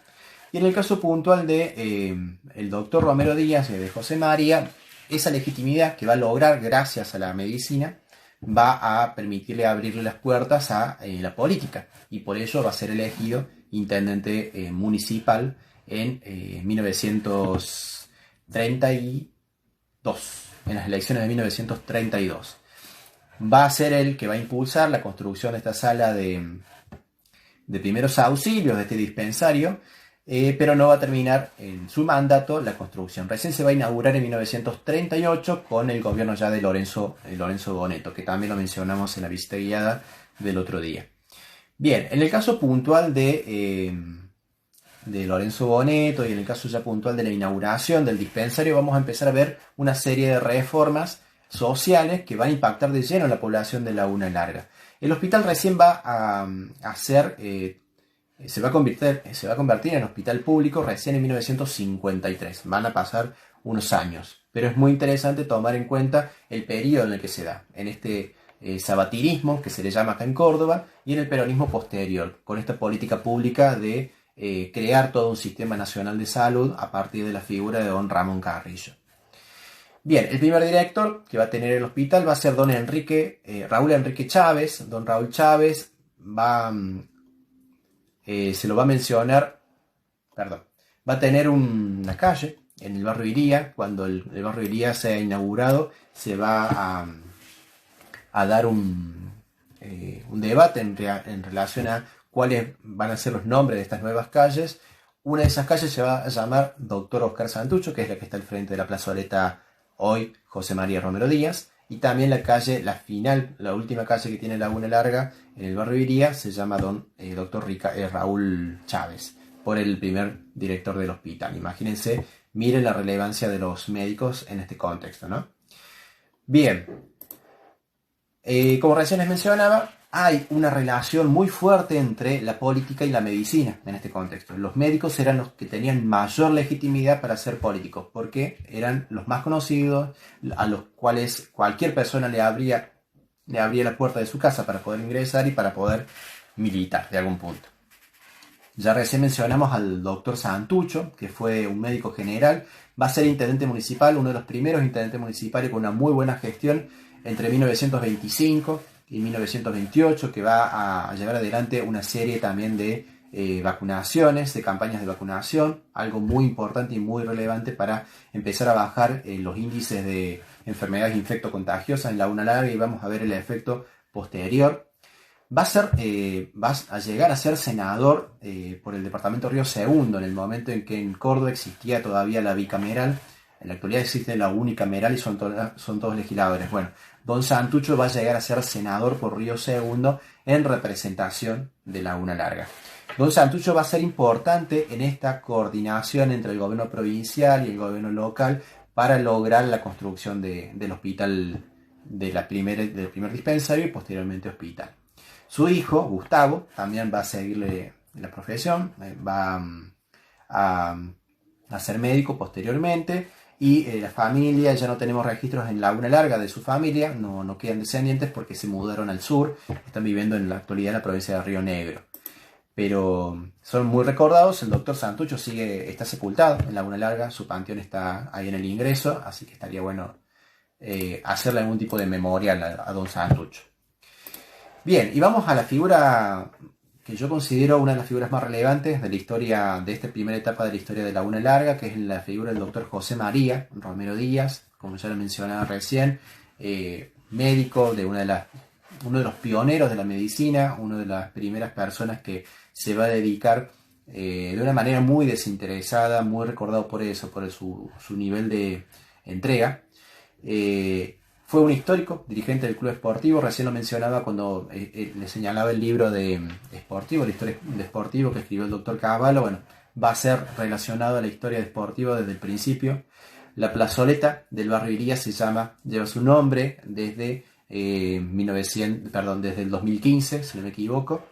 Y en el caso puntual de el doctor Romero Díaz y de José María, esa legitimidad que va a lograr gracias a la medicina va a permitirle abrirle las puertas a la política, y por ello va a ser elegido intendente municipal en 1932, en las elecciones de 1932. Va a ser el que va a impulsar la construcción de esta sala de primeros auxilios, de este dispensario, pero no va a terminar en su mandato la construcción. Recién se va a inaugurar en 1938 con el gobierno ya de Lorenzo Boneto, que también lo mencionamos en la visita guiada del otro día. Bien, en el caso puntual de Lorenzo Boneto y en el caso ya puntual de la inauguración del dispensario, vamos a empezar a ver una serie de reformas sociales que van a impactar de lleno en la población de Laguna Larga. El hospital recién va a ser, se va a convertir en hospital público recién en 1953. Van a pasar unos años, pero es muy interesante tomar en cuenta el periodo en el que se da, en este sabatinismo que se le llama acá en Córdoba y en el peronismo posterior, con esta política pública de crear todo un sistema nacional de salud a partir de la figura de don Ramón Carrillo. Bien, el primer director que va a tener el hospital va a ser don Raúl Enrique Chávez. Don Raúl Chávez se lo va a mencionar, va a tener una calle en el barrio Iría. Cuando el barrio Iría sea inaugurado, se va a dar un debate en relación a cuáles van a ser los nombres de estas nuevas calles. Una de esas calles se va a llamar Doctor Oscar Santucho, que es la que está al frente de la plazoleta hoy José María Romero Díaz, y también la última calle que tiene Laguna Larga en el barrio Iría se llama Doctor Raúl Chávez, por el primer director del hospital. Imagínense, miren la relevancia de los médicos en este contexto, ¿no? Bien, como recién les mencionaba, hay una relación muy fuerte entre la política y la medicina en este contexto. Los médicos eran los que tenían mayor legitimidad para ser políticos, porque eran los más conocidos, a los cuales cualquier persona le abría la puerta de su casa para poder ingresar y para poder militar de algún punto. Ya recién mencionamos al doctor Santucho, que fue un médico general, va a ser intendente municipal, uno de los primeros intendentes municipales con una muy buena gestión entre 1925 y 1928, que va a llevar adelante una serie también de vacunaciones, de campañas de vacunación, algo muy importante y muy relevante para empezar a bajar los índices de enfermedades infectocontagiosas en Laguna Larga, y vamos a ver el efecto posterior. Va a llegar a ser senador por el departamento Río Segundo, en el momento en que en Córdoba existía todavía la bicameral En la actualidad existe la unicameral y son todos legisladores. Bueno, don Santucho va a llegar a ser senador por Río Segundo en representación de Laguna Larga. Don Santucho va a ser importante en esta coordinación entre el gobierno provincial y el gobierno local para lograr la construcción del hospital del primer dispensario y posteriormente hospital. Su hijo, Gustavo, también va a seguirle la profesión, va a ser médico posteriormente, y la familia, ya no tenemos registros en Laguna Larga de su familia, no quedan descendientes porque se mudaron al sur, están viviendo en la actualidad en la provincia de Río Negro. Pero son muy recordados. El doctor Santucho está sepultado en Laguna Larga, su panteón está ahí en el ingreso, así que estaría bueno hacerle algún tipo de memorial a don Santucho. Bien, y vamos a la figura que yo considero una de las figuras más relevantes de la historia, de esta primera etapa de la historia de Laguna Larga, que es la figura del doctor José María Romero Díaz, como ya lo mencionaba recién, médico de uno de los pioneros de la medicina, una de las primeras personas que se va a dedicar de una manera muy desinteresada, muy recordado por eso, por su nivel de entrega. Fue un histórico, dirigente del Club Sportivo, recién lo mencionaba cuando le señalaba el libro de Sportivo, la historia de Sportivo que escribió el doctor Cavallo. Bueno, va a ser relacionado a la historia de Sportivo desde el principio. La plazoleta del barrio Iría lleva su nombre desde desde el 2015, si no me equivoco.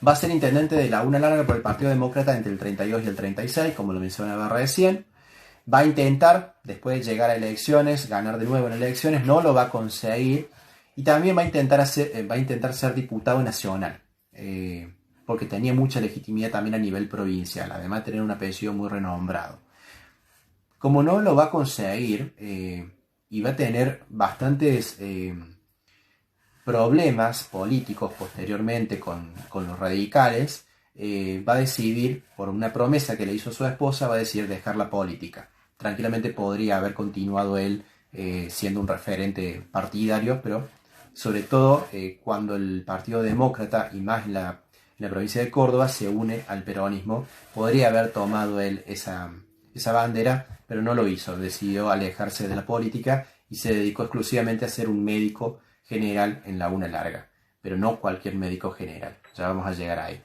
Va a ser intendente de Laguna Larga por el Partido Demócrata entre el 32 y el 36, como lo mencionaba recién. Va a intentar, después de llegar a elecciones, ganar de nuevo en elecciones, no lo va a conseguir. Y también va a intentar ser diputado nacional, porque tenía mucha legitimidad también a nivel provincial, además de tener un apellido muy renombrado. Como no lo va a conseguir, y va a tener bastantes problemas políticos posteriormente con los radicales, va a decidir, por una promesa que le hizo su esposa, va a decidir dejar la política. Tranquilamente podría haber continuado él siendo un referente partidario, pero sobre todo cuando el Partido Demócrata, y más en la provincia de Córdoba, se une al peronismo, podría haber tomado él esa bandera, pero no lo hizo. Decidió alejarse de la política y se dedicó exclusivamente a ser un médico general en Laguna Larga, pero no cualquier médico general. Ya vamos a llegar ahí.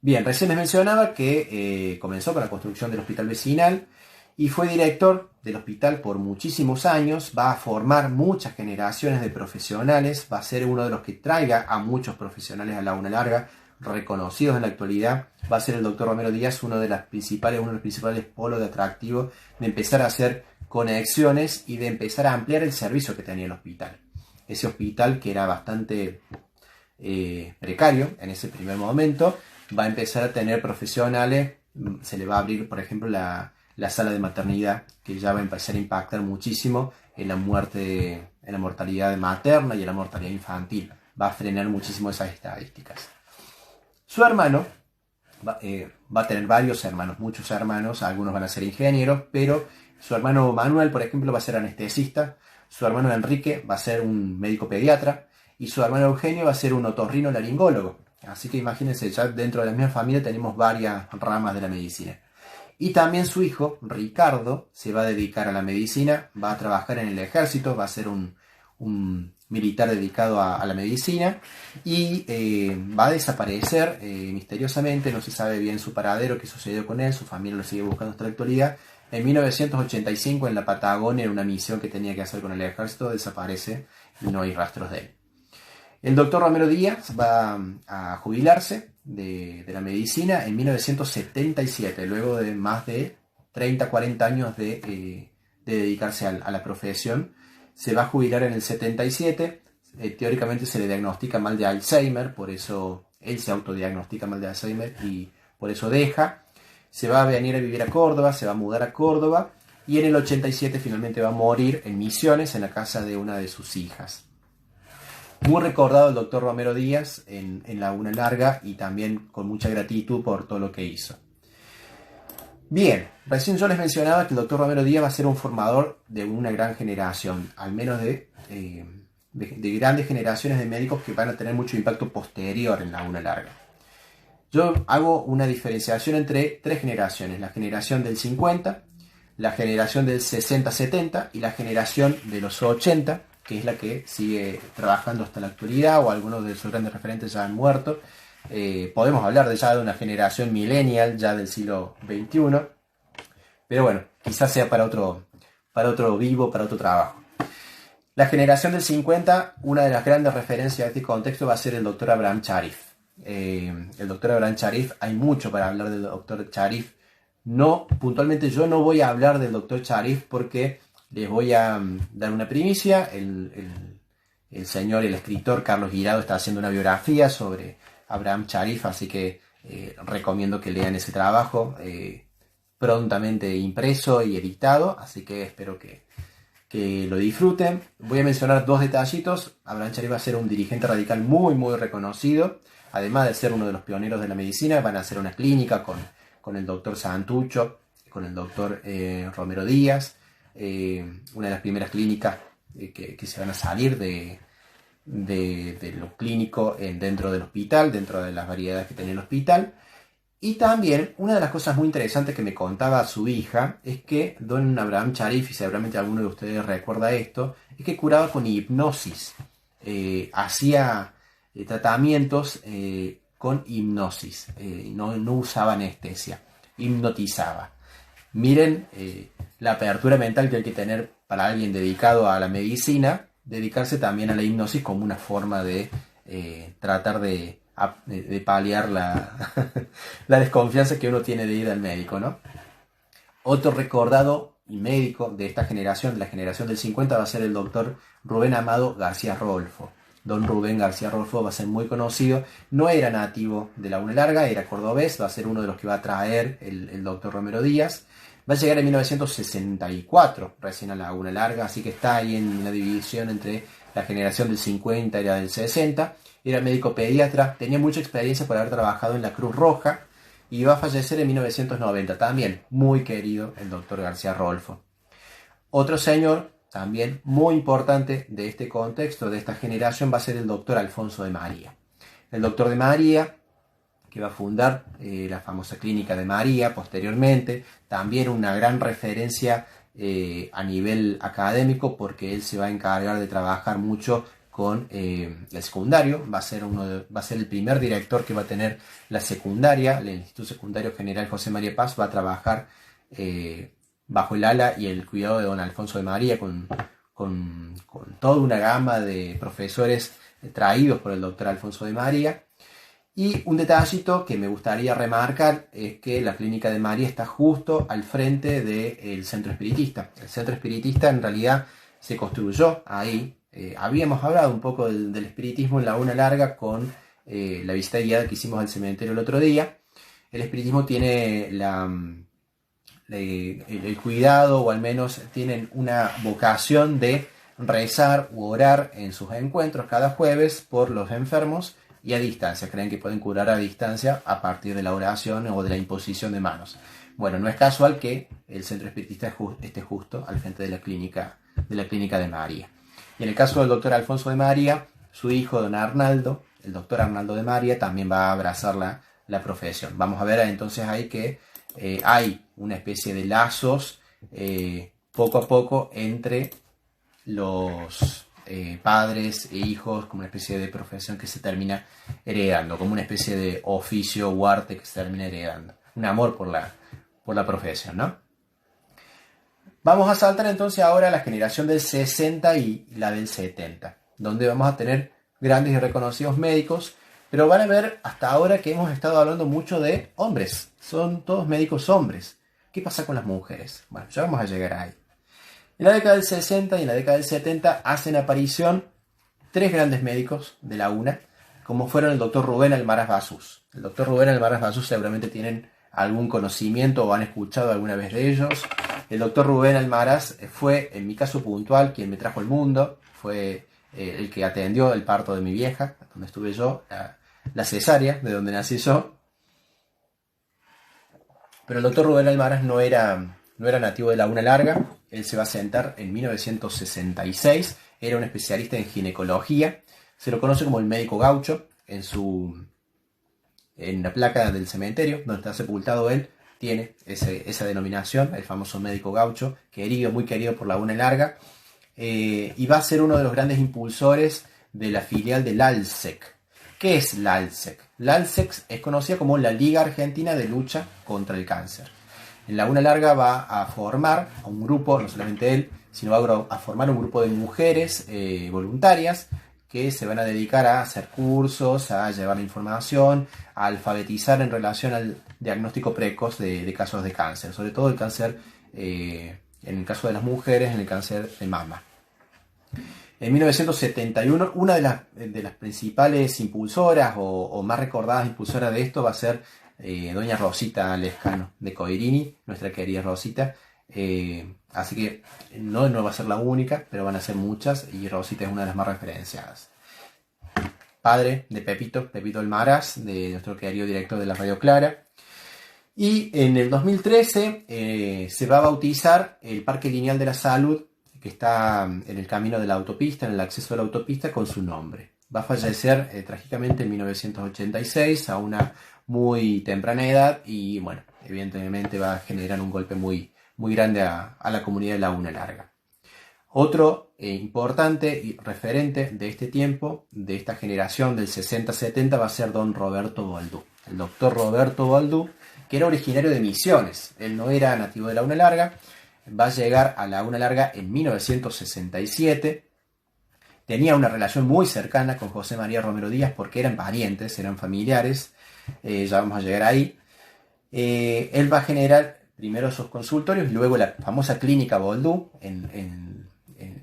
Bien, recién les mencionaba que comenzó con la construcción del hospital vecinal y fue director del hospital por muchísimos años. Va a formar muchas generaciones de profesionales, va a ser uno de los que traiga a muchos profesionales a Laguna Larga, reconocidos en la actualidad. Va a ser el doctor Romero Díaz uno de los principales polos de atractivo, de empezar a hacer conexiones y de empezar a ampliar el servicio que tenía el hospital. Ese hospital, que era bastante precario en ese primer momento, va a empezar a tener profesionales. Se le va a abrir, por ejemplo, la sala de maternidad, que ya va a empezar a impactar muchísimo en la mortalidad materna y en la mortalidad infantil. Va a frenar muchísimo esas estadísticas. Su hermano va a tener varios hermanos, muchos hermanos, algunos van a ser ingenieros, pero su hermano Manuel, por ejemplo, va a ser anestesista. Su hermano Enrique va a ser un médico pediatra. Y su hermano Eugenio va a ser un otorrinolaringólogo. Así que imagínense, ya dentro de la misma familia tenemos varias ramas de la medicina. Y también su hijo, Ricardo, se va a dedicar a la medicina, va a trabajar en el ejército, va a ser un militar dedicado a la medicina, y va a desaparecer misteriosamente. No se sabe bien su paradero, qué sucedió con él, su familia lo sigue buscando hasta la actualidad. En 1985, en la Patagonia, en una misión que tenía que hacer con el ejército, desaparece y no hay rastros de él. El doctor Romero Díaz va a jubilarse de la medicina en 1977, luego de más de 30-40 años de dedicarse a la profesión. Se va a jubilar en el 77, teóricamente se le diagnostica mal de Alzheimer, por eso él se autodiagnostica mal de Alzheimer y por eso deja. Se va a venir a vivir a Córdoba, se va a mudar a Córdoba, y en el 87 finalmente va a morir en Misiones, en la casa de una de sus hijas. Muy recordado el doctor Romero Díaz en Laguna Larga, y también con mucha gratitud por todo lo que hizo. Bien, recién yo les mencionaba que el doctor Romero Díaz va a ser un formador de una gran generación, al menos de grandes generaciones de médicos que van a tener mucho impacto posterior en Laguna Larga. Yo hago una diferenciación entre tres generaciones: la generación del 50, la generación del 60-70 y la generación de los 80, que es la que sigue trabajando hasta la actualidad, o algunos de sus grandes referentes ya han muerto. Podemos hablar ya de una generación millennial, ya del siglo XXI, pero bueno, quizás sea para otro vivo, para otro trabajo. La generación del 50, una de las grandes referencias de este contexto va a ser el doctor Abraham Sharif. El doctor Abraham Sharif, hay mucho para hablar del doctor Sharif. No, puntualmente yo no voy a hablar del doctor Sharif porque les voy a dar una primicia. El señor, el escritor Carlos Guirado está haciendo una biografía sobre Abraham Sharif, así que recomiendo que lean ese trabajo prontamente impreso y editado, así que espero que lo disfruten. Voy a mencionar dos detallitos. Abraham Sharif va a ser un dirigente radical muy muy reconocido, además de ser uno de los pioneros de la medicina. Van a hacer una clínica con el doctor Santucho, con el doctor Romero Díaz, una de las primeras clínicas que se van a salir de lo clínico dentro del hospital, dentro de las variedades que tiene el hospital. Y también una de las cosas muy interesantes que me contaba su hija es que don Abraham Sharif, y seguramente alguno de ustedes recuerda esto, es que curaba con hipnosis, hacía tratamientos con hipnosis, no usaba anestesia, hipnotizaba. Miren la apertura mental que hay que tener para alguien dedicado a la medicina, dedicarse también a la hipnosis como una forma de tratar de paliar la desconfianza que uno tiene de ir al médico, ¿no? Otro recordado médico de esta generación, de la generación del 50, va a ser el doctor Rubén Amado García Rolfo. Don Rubén García Rolfo va a ser muy conocido. No era nativo de Laguna Larga, era cordobés, va a ser uno de los que va a traer el doctor Romero Díaz. Va a llegar en 1964 recién a Laguna Larga, así que está ahí en una división entre la generación del 50 y la del 60. Era médico pediatra, tenía mucha experiencia por haber trabajado en la Cruz Roja y va a fallecer en 1990. También muy querido el doctor García Rolfo. Otro señor también muy importante de este contexto, de esta generación, va a ser el doctor Alfonso de María. El doctor de María, que va a fundar la famosa Clínica de María posteriormente, también una gran referencia a nivel académico, porque él se va a encargar de trabajar mucho con el secundario. Va a ser el primer director que va a tener la secundaria. El Instituto Secundario General José María Paz va a trabajar bajo el ala y el cuidado de don Alfonso de María, con toda una gama de profesores traídos por el doctor Alfonso de María. Y un detallito que me gustaría remarcar es que la Clínica de María está justo al frente del Centro Espiritista. El Centro Espiritista en realidad se construyó ahí. Habíamos hablado un poco del espiritismo en Laguna Larga con la visita guiada que hicimos al cementerio el otro día. El espiritismo tiene el cuidado, o al menos tienen una vocación de rezar u orar en sus encuentros cada jueves por los enfermos y a distancia. Creen que pueden curar a distancia a partir de la oración o de la imposición de manos. Bueno, no es casual que el Centro Espiritista esté justo al frente de la Clínica de María. Y en el caso del doctor Alfonso de María, su hijo don Arnaldo, el doctor Arnaldo de María, también va a abrazar la profesión. Vamos a ver entonces ahí que hay una especie de lazos poco a poco entre los padres e hijos, como una especie de profesión que se termina heredando, como una especie de oficio o arte que se termina heredando. Un amor por la profesión, ¿no? Vamos a saltar entonces ahora a la generación del 60 y la del 70, donde vamos a tener grandes y reconocidos médicos, pero van a ver hasta ahora que hemos estado hablando mucho de hombres. Son todos médicos hombres. ¿Qué pasa con las mujeres? Bueno, ya vamos a llegar ahí. En la década del 60 y en la década del 70 hacen aparición tres grandes médicos de Laguna, como fueron el doctor Rubén Almaraz Basús. El doctor Rubén Almaraz Basús seguramente tienen algún conocimiento o han escuchado alguna vez de ellos. El doctor Rubén Almaraz fue, en mi caso puntual, quien me trajo al mundo. Fue el que atendió el parto de mi vieja, donde estuve yo, la cesárea, de donde nací yo. Pero el doctor Rubén Almaraz no era nativo de Laguna Larga. Él se va a sentar en 1966. Era un especialista en ginecología. Se lo conoce como el médico gaucho en la placa del cementerio donde está sepultado él. tiene esa denominación, el famoso médico gaucho, querido, muy querido por Laguna Larga, y va a ser uno de los grandes impulsores de la filial del ALSEC. ¿Qué es la ALSEC? La ALSEC es conocida como la Liga Argentina de Lucha contra el Cáncer. En Laguna Larga va a formar a un grupo, no solamente él, sino va a formar un grupo de mujeres voluntarias que se van a dedicar a hacer cursos, a llevar la información, a alfabetizar en relación al diagnóstico precoz de casos de cáncer, sobre todo el cáncer, en el caso de las mujeres, en el cáncer de mama. En 1971, una de las principales impulsoras o más recordadas impulsoras de esto va a ser doña Rosita Lescano de Coirini, nuestra querida Rosita. Así que no va a ser la única, pero van a ser muchas, y Rosita es una de las más referenciadas. Padre de Pepito Almaraz, de nuestro querido director de la Radio Clara. Y en el 2013 se va a bautizar el Parque Lineal de la Salud, que está en el camino de la autopista, en el acceso a la autopista, con su nombre. Va a fallecer trágicamente en 1986 a una muy temprana edad, y bueno, evidentemente va a generar un golpe muy, muy grande a la comunidad de Laguna Larga. Otro importante y referente de este tiempo, de esta generación del 60-70, va a ser don Roberto Boldú. El doctor Roberto Boldú, que era originario de Misiones. Él no era nativo de Laguna Larga. Va a llegar a Laguna Larga en 1967. Tenía una relación muy cercana con José María Romero Díaz porque eran parientes, eran familiares. Ya vamos a llegar ahí. Él va a generar primero esos consultorios y luego la famosa clínica Boldú,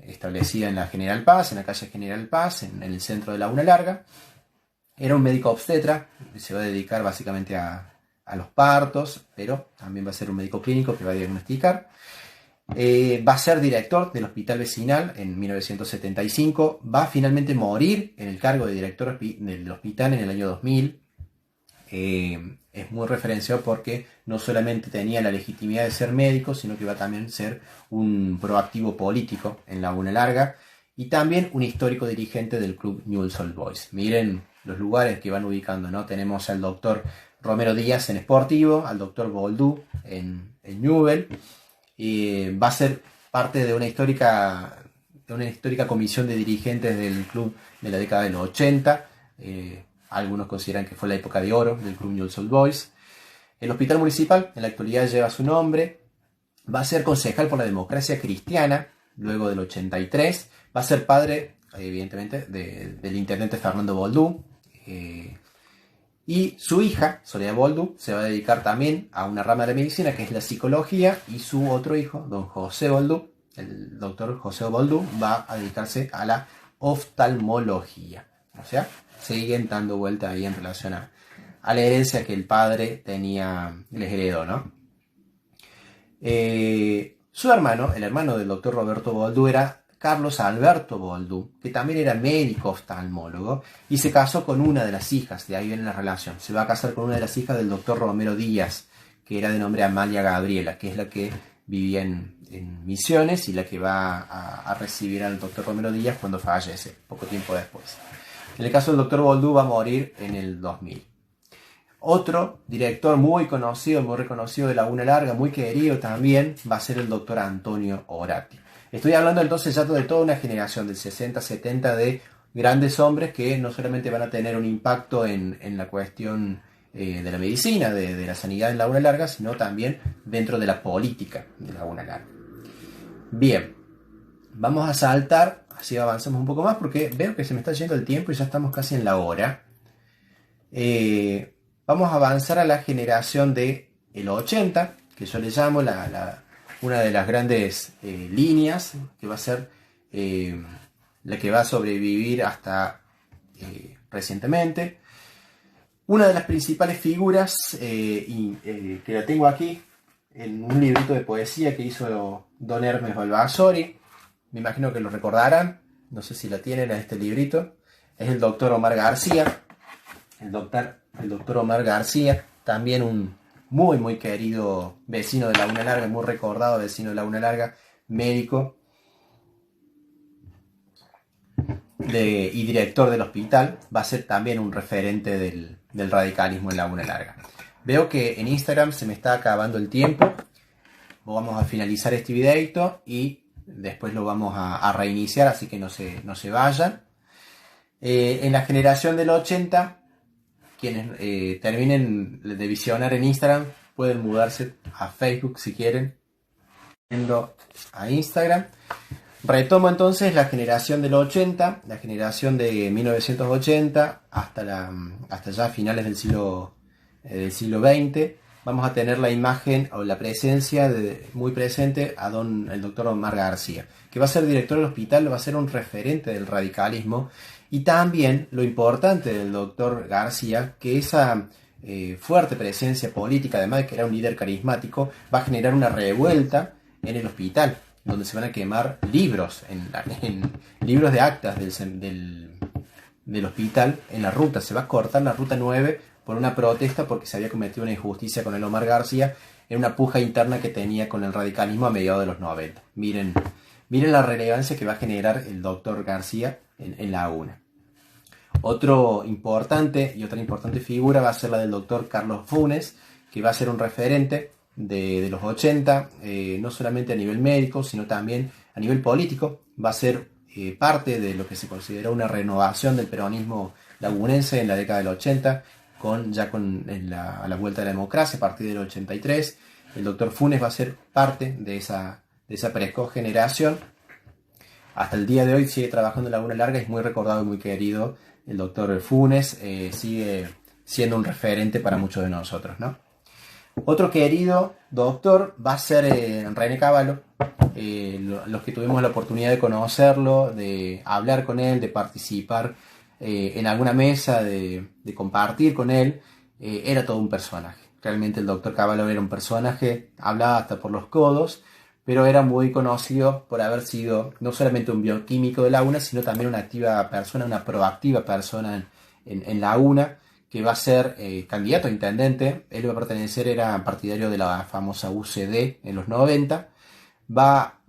establecida en la General Paz, en la calle General Paz, en el centro de Laguna Larga. Era un médico obstetra, que se va a dedicar básicamente a los partos, pero también va a ser un médico clínico que va a diagnosticar. Va a ser director del hospital vecinal en 1975. Va a finalmente morir en el cargo de director del hospital en el año 2000. Es muy referenciado porque no solamente tenía la legitimidad de ser médico, sino que va a también ser un proactivo político en Laguna Larga y también un histórico dirigente del club Newell's Old Boys. Miren los lugares que van ubicando, ¿no? Tenemos al doctor Romero Díaz en Sportivo, al doctor Boldú en Newell. Va a ser parte de una histórica comisión de dirigentes del club de la década de los 80. Algunos consideran que fue la época de oro del club Newell's Old Boys. El hospital municipal en la actualidad lleva su nombre. Va a ser concejal por la democracia cristiana luego del 83. Va a ser padre, evidentemente, del intendente Fernando Boldú. Y su hija, Soledad Boldú, se va a dedicar también a una rama de la medicina que es la psicología, y su otro hijo, don José Boldú, el doctor José Boldú, va a dedicarse a la oftalmología. O sea, siguen dando vuelta ahí en relación a la herencia que el padre les heredó, ¿no? Su hermano, el hermano del doctor Roberto Boldú, era Carlos Alberto Boldú, que también era médico oftalmólogo, y se casó con una de las hijas, de ahí viene la relación. Se va a casar con una de las hijas del doctor Romero Díaz, que era de nombre Amalia Gabriela, que es la que vivía en Misiones y la que va a recibir al doctor Romero Díaz cuando fallece, poco tiempo después. En el caso del doctor Boldú va a morir en el 2000. Otro director muy conocido, muy reconocido de Laguna Larga, muy querido también, va a ser el doctor Antonio Oratti. Estoy hablando entonces ya de toda una generación del 60-70 de grandes hombres que no solamente van a tener un impacto en la cuestión de la medicina, de la sanidad en Laguna Larga, sino también dentro de la política de Laguna Larga. Bien, vamos a saltar, así avanzamos un poco más porque veo que se me está yendo el tiempo y ya estamos casi en la hora. Vamos a avanzar a la generación del 80, que yo le llamo una de las grandes líneas, que va a ser la que va a sobrevivir hasta recientemente. Una de las principales figuras, que la tengo aquí, en un librito de poesía que hizo don Hermes Balbasori, me imagino que lo recordarán, no sé si la tienen a este librito, es el doctor Omar García. El doctor Omar García, también un muy muy querido vecino de Laguna Larga, muy recordado vecino de Laguna Larga, médico y director del hospital, va a ser también un referente del radicalismo en Laguna Larga. Veo que en Instagram se me está acabando el tiempo. Vamos a finalizar este videito y después lo vamos a reiniciar, así que no se vayan. En la generación del 80, quienes terminen de visionar en Instagram pueden mudarse a Facebook si quieren, yendo a Instagram. Retomo entonces la generación del 80, la generación de 1980 hasta ya finales del siglo XX. Vamos a tener la imagen o la presencia muy presente el doctor Omar García, que va a ser director del hospital, va a ser un referente del radicalismo, y también lo importante del doctor García, que esa fuerte presencia política, además de que era un líder carismático, va a generar una revuelta en el hospital, donde se van a quemar libros, en libros de actas del hospital en la ruta. Se va a cortar la ruta 9 por una protesta porque se había cometido una injusticia con el Omar García en una puja interna que tenía con el radicalismo a mediados de los 90. Miren la relevancia que va a generar el doctor García en la UNA. Otra importante figura va a ser la del doctor Carlos Funes, que va a ser un referente de los 80, no solamente a nivel médico, sino también a nivel político. Va a ser parte de lo que se considera una renovación del peronismo lagunense en la década del 80, a la vuelta de la democracia a partir del 83. El doctor Funes va a ser parte de esa precoz generación. Hasta el día de hoy sigue trabajando en Laguna Larga, es muy recordado y muy querido. El doctor Funes sigue siendo un referente para muchos de nosotros, ¿no? Otro querido doctor va a ser René Cavallo. Los que tuvimos la oportunidad de conocerlo, de hablar con él, de participar en alguna mesa, de compartir con él, era todo un personaje. Realmente el doctor Cavallo era un personaje, hablaba hasta por los codos, pero era muy conocido por haber sido no solamente un bioquímico de la UNA, sino también una activa persona, una proactiva persona en la UNA, que va a ser candidato a intendente. Él era partidario de la famosa UCD en los 90.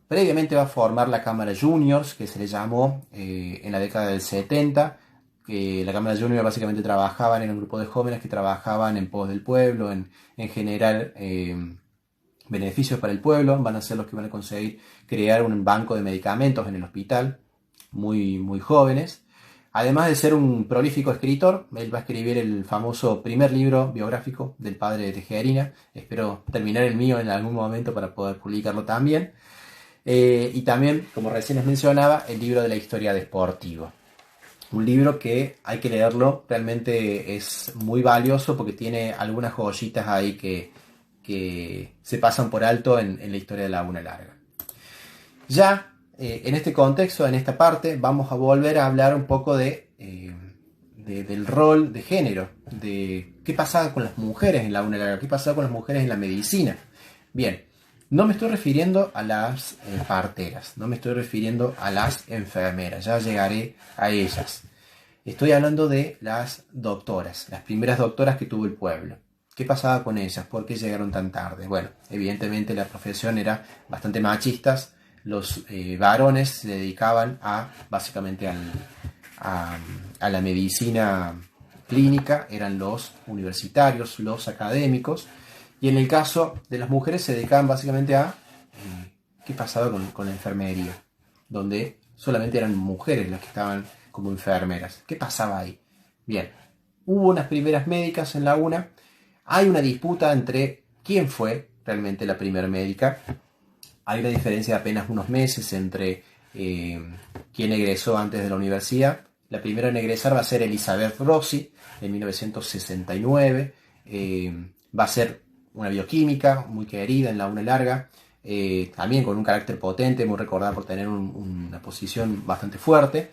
Previamente va a formar la Cámara Juniors, que se le llamó en la década del 70, que la Cámara Juniors básicamente era un grupo de jóvenes que trabajaban en pos del pueblo, en generar beneficios para el pueblo. Van a ser los que van a conseguir crear un banco de medicamentos en el hospital, muy, muy jóvenes. Además de ser un prolífico escritor, él va a escribir el famoso primer libro biográfico del padre de Tejerina. Espero terminar el mío en algún momento para poder publicarlo también. Y también, como recién les mencionaba, el libro de la historia de Sportivo. Un libro que hay que leerlo, realmente es muy valioso porque tiene algunas joyitas ahí que se pasan por alto en la historia de Laguna Larga. Ya en este contexto, en esta parte, vamos a volver a hablar un poco del rol de género, de qué pasaba con las mujeres en Laguna Larga, qué pasaba con las mujeres en la medicina. Bien, no me estoy refiriendo a las parteras, no me estoy refiriendo a las enfermeras, ya llegaré a ellas. Estoy hablando de las doctoras, las primeras doctoras que tuvo el pueblo. ¿Qué pasaba con ellas? ¿Por qué llegaron tan tarde? Bueno, evidentemente la profesión era bastante machista. Los varones se dedicaban básicamente a la medicina clínica, eran los universitarios, los académicos, y en el caso de las mujeres se dedicaban básicamente a qué pasaba con la enfermería, donde solamente eran mujeres las que estaban como enfermeras. ¿Qué pasaba ahí? Bien, hubo unas primeras médicas en la UNA. Hay una disputa entre quién fue realmente la primera médica. Hay una diferencia de apenas unos meses entre quién egresó antes de la universidad. La primera en egresar va a ser Elizabeth Rossi, en 1969. Va a ser una bioquímica muy querida en la UNA Larga, también con un carácter potente, muy recordada por tener una posición bastante fuerte.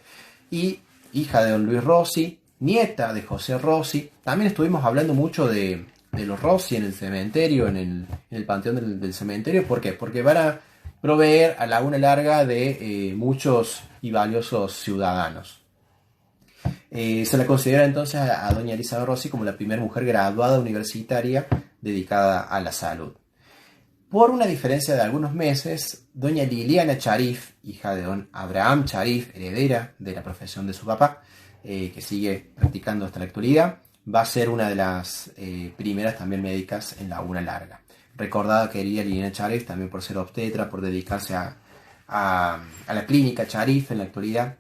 Y hija de don Luis Rossi, nieta de José Rossi. También estuvimos hablando mucho de los Rossi en el cementerio, en el panteón del cementerio. ¿Por qué? Porque van a proveer a Laguna Larga de muchos y valiosos ciudadanos. Se la considera entonces a doña Elizabeth Rossi como la primera mujer graduada universitaria dedicada a la salud. Por una diferencia de algunos meses, doña Liliana Charif, hija de don Abraham Charif, heredera de la profesión de su papá, que sigue practicando hasta la actualidad, va a ser una de las primeras también médicas en Laguna Larga. Recordada querida Liliana Charif, también por ser obstetra, por dedicarse a la clínica Charif en la actualidad.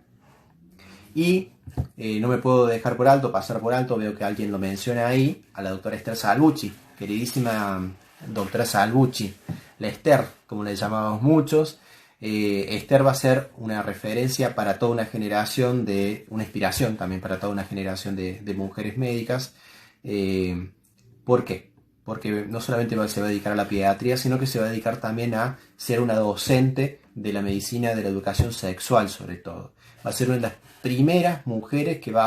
Y no me puedo dejar pasar por alto, veo que alguien lo menciona ahí, a la doctora Esther Salvucci, queridísima doctora Salvucci, la Esther, como le llamábamos muchos. Esther va a ser una referencia para toda una generación, una inspiración también para toda una generación de mujeres médicas. ¿Por qué? Porque no solamente se va a dedicar a la pediatría, sino que se va a dedicar también a ser una docente de la medicina, de la educación sexual sobre todo. Va a ser una de las primeras mujeres que va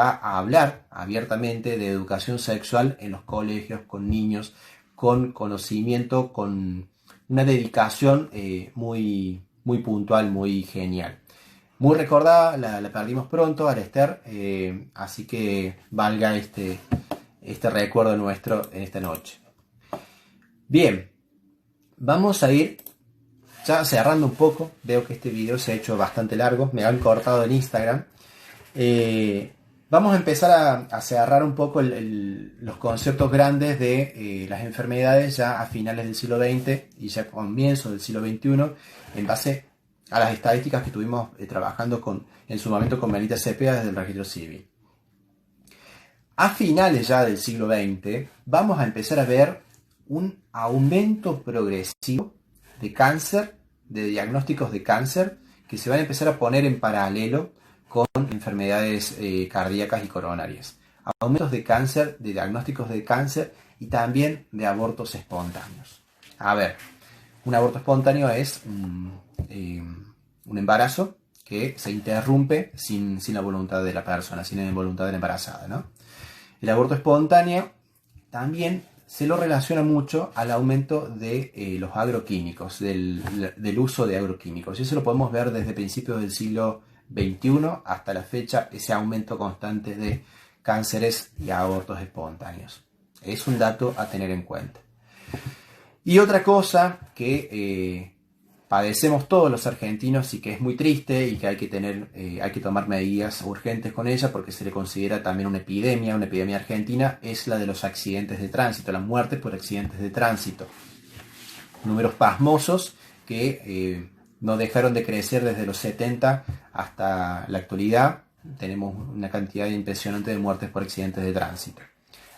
a hablar abiertamente de educación sexual en los colegios, con niños, con conocimiento, con una dedicación muy, muy puntual, muy genial. Muy recordada, la perdimos pronto a la Esther, así que valga este recuerdo nuestro en esta noche. Bien, vamos a ir ya cerrando un poco. Veo que este video se ha hecho bastante largo, me han cortado en Instagram. Vamos a empezar a cerrar un poco los conceptos grandes de las enfermedades ya a finales del siglo XX y ya a comienzos del siglo XXI, en base a las estadísticas que estuvimos trabajando en su momento con Benita Cepeda desde el Registro Civil. A finales ya del siglo XX vamos a empezar a ver un aumento progresivo de cáncer, de diagnósticos de cáncer, que se van a empezar a poner en paralelo con enfermedades cardíacas y coronarias. Aumentos de cáncer, de diagnósticos de cáncer y también de abortos espontáneos. A ver, un aborto espontáneo es un embarazo que se interrumpe sin la voluntad de la persona, sin la voluntad de la embarazada, ¿no? El aborto espontáneo también se lo relaciona mucho al aumento de los agroquímicos, del uso de agroquímicos. Y eso lo podemos ver desde principios del siglo XXI hasta la fecha, ese aumento constante de cánceres y abortos espontáneos. Es un dato a tener en cuenta. Y otra cosa que padecemos todos los argentinos y que es muy triste y que hay que tomar medidas urgentes con ella porque se le considera también una epidemia argentina, es la de los accidentes de tránsito, la muerte por accidentes de tránsito. Números pasmosos que no dejaron de crecer desde los 70 hasta la actualidad. Tenemos una cantidad impresionante de muertes por accidentes de tránsito.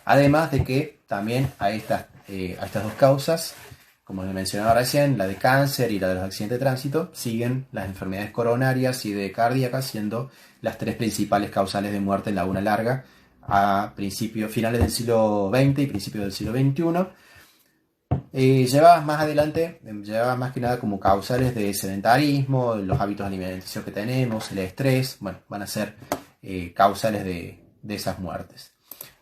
Además de que también a estas dos causas, como les mencionaba recién, la de cáncer y la de los accidentes de tránsito, siguen las enfermedades coronarias y de cardíacas, siendo las tres principales causales de muerte en Laguna Larga a finales del siglo XX y principios del siglo XXI. Llevadas más adelante, llevadas más que nada como causales de sedentarismo, los hábitos alimenticios que tenemos, el estrés, bueno, van a ser causales de esas muertes.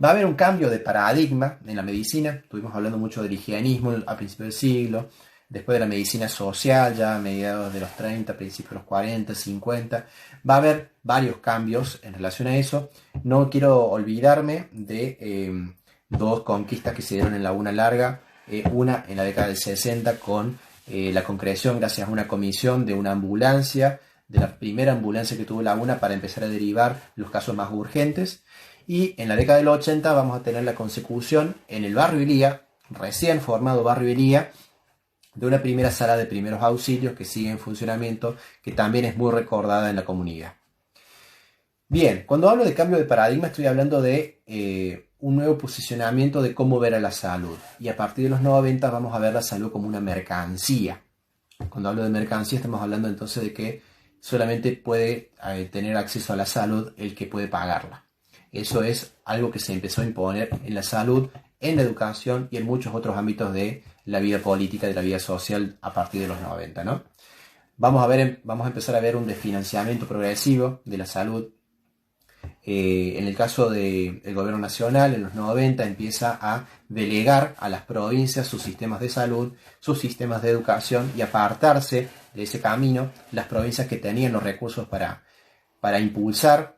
Va a haber un cambio de paradigma en la medicina. Estuvimos hablando mucho del higienismo a principios del siglo, después de la medicina social, ya a mediados de los 30, principios de los 40, 50. Va a haber varios cambios en relación a eso. No quiero olvidarme de dos conquistas que se dieron en Laguna Larga. Una en la década del 60 con la concreción, gracias a una comisión, de una ambulancia, de la primera ambulancia que tuvo Laguna para empezar a derivar los casos más urgentes. Y en la década del 80 vamos a tener la consecución en el barrio Ilía, recién formado barrio Ilía, de una primera sala de primeros auxilios que sigue en funcionamiento, que también es muy recordada en la comunidad. Bien, cuando hablo de cambio de paradigma estoy hablando de un nuevo posicionamiento de cómo ver a la salud. Y a partir de los 90 vamos a ver la salud como una mercancía. Cuando hablo de mercancía estamos hablando entonces de que solamente puede tener acceso a la salud el que puede pagarla. Eso es algo que se empezó a imponer en la salud, en la educación y en muchos otros ámbitos de la vida política, de la vida social a partir de los 90, ¿no? Vamos a empezar a ver un desfinanciamiento progresivo de la salud. En el caso del gobierno nacional, en los 90 empieza a delegar a las provincias sus sistemas de salud, sus sistemas de educación y apartarse de ese camino las provincias que tenían los recursos para impulsar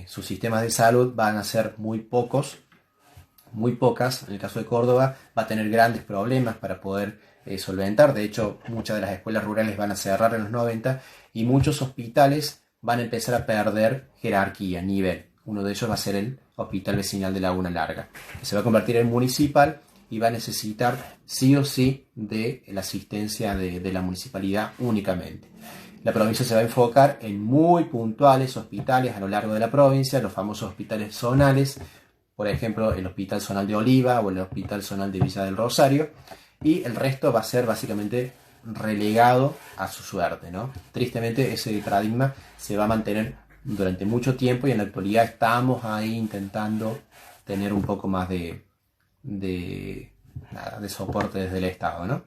sus sistemas de salud van a ser muy pocas. En el caso de Córdoba va a tener grandes problemas para poder solventar. De hecho, muchas de las escuelas rurales van a cerrar en los 90 y muchos hospitales van a empezar a perder jerarquía, nivel. Uno de ellos va a ser el Hospital Vecinal de Laguna Larga, que se va a convertir en municipal y va a necesitar sí o sí de la asistencia de la municipalidad únicamente. La provincia se va a enfocar en muy puntuales hospitales a lo largo de la provincia, los famosos hospitales zonales, por ejemplo el Hospital Zonal de Oliva o el Hospital Zonal de Villa del Rosario, y el resto va a ser básicamente relegado a su suerte, ¿no? Tristemente ese paradigma se va a mantener durante mucho tiempo y en la actualidad estamos ahí intentando tener un poco más de soporte desde el Estado, ¿no?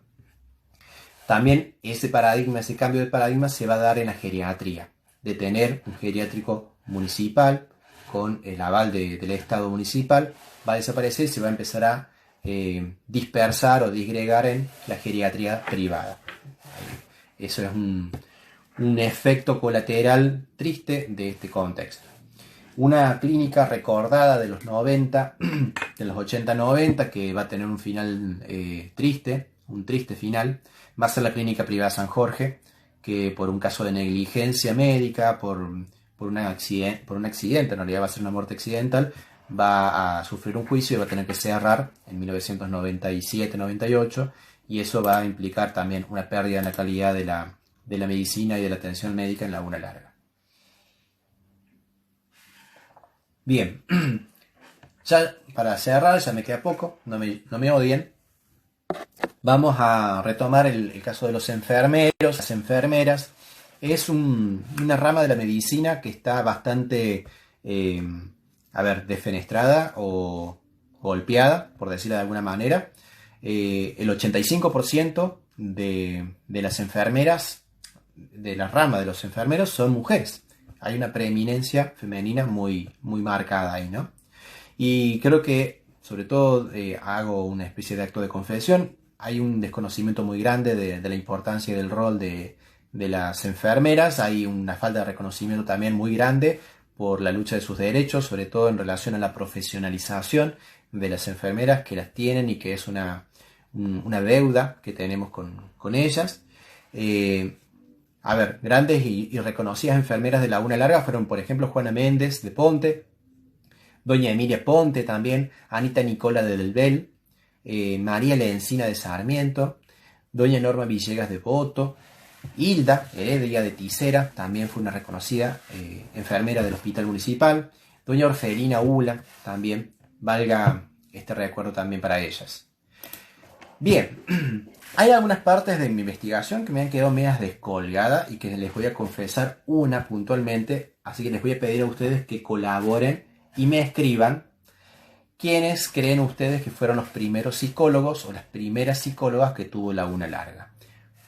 También ese paradigma, ese cambio de paradigma se va a dar en la geriatría, de tener un geriátrico municipal con el aval del Estado municipal, va a desaparecer y se va a empezar a dispersar o disgregar en la geriatría privada. Eso es un efecto colateral triste de este contexto. Una clínica recordada de los 90, de los 80-90, que va a tener un final triste, un triste final, va a ser la Clínica Privada San Jorge, que por un caso de negligencia médica, por un accidente, en realidad va a ser una muerte accidental, va a sufrir un juicio y va a tener que cerrar en 1997-98, y eso va a implicar también una pérdida en la calidad de la medicina y de la atención médica en Laguna Larga. Bien, ya para cerrar, ya me queda poco, no me odien. Vamos a retomar el caso de los enfermeros, las enfermeras. Es una rama de la medicina que está bastante, defenestrada o golpeada, por decirlo de alguna manera. El 85% de las enfermeras, de la rama de los enfermeros, son mujeres. Hay una preeminencia femenina muy, muy marcada ahí, ¿no? Y creo que, sobre todo, hago una especie de acto de confesión. Hay un desconocimiento muy grande de la importancia y del rol de las enfermeras. Hay una falta de reconocimiento también muy grande por la lucha de sus derechos, sobre todo en relación a la profesionalización de las enfermeras que las tienen y que es una deuda que tenemos con ellas. Grandes y reconocidas enfermeras de Laguna Larga fueron, por ejemplo, Juana Méndez de Ponte, doña Emilia Ponte también, Anita Nicola de Delbel, María Lencina de Sarmiento, doña Norma Villegas de Boto, Hilda Heredia de Tisera, también fue una reconocida enfermera del Hospital Municipal, doña Orfelina Ula, también, valga este recuerdo también para ellas. Bien, hay algunas partes de mi investigación que me han quedado medias descolgadas y que les voy a confesar una puntualmente, así que les voy a pedir a ustedes que colaboren y me escriban quiénes creen ustedes que fueron los primeros psicólogos o las primeras psicólogas que tuvo Laguna Larga.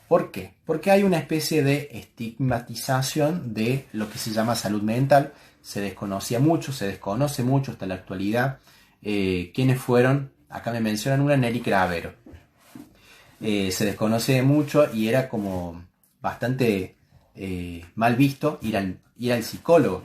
¿Por qué? Porque hay una especie de estigmatización de lo que se llama salud mental. Se desconoce mucho hasta la actualidad quiénes fueron. Acá me mencionan una, Nelly Cravero. Se desconoce mucho y era como bastante mal visto ir al psicólogo,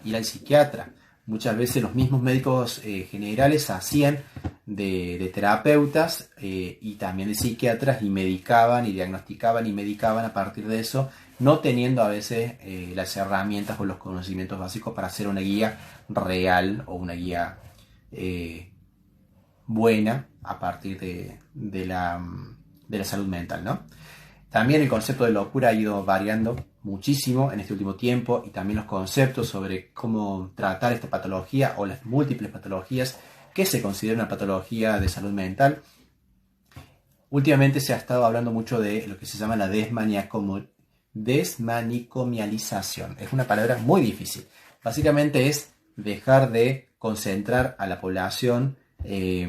ir al psiquiatra. Muchas veces los mismos médicos generales hacían de terapeutas y también de psiquiatras y medicaban y diagnosticaban y medicaban a partir de eso, no teniendo a veces las herramientas o los conocimientos básicos para hacer una guía real o una guía buena a partir de la salud mental, ¿no? También el concepto de locura ha ido variando muchísimo en este último tiempo y también los conceptos sobre cómo tratar esta patología o las múltiples patologías que se considera una patología de salud mental. Últimamente se ha estado hablando mucho de lo que se llama la desmanicomialización. Es una palabra muy difícil. Básicamente es dejar de concentrar a la población que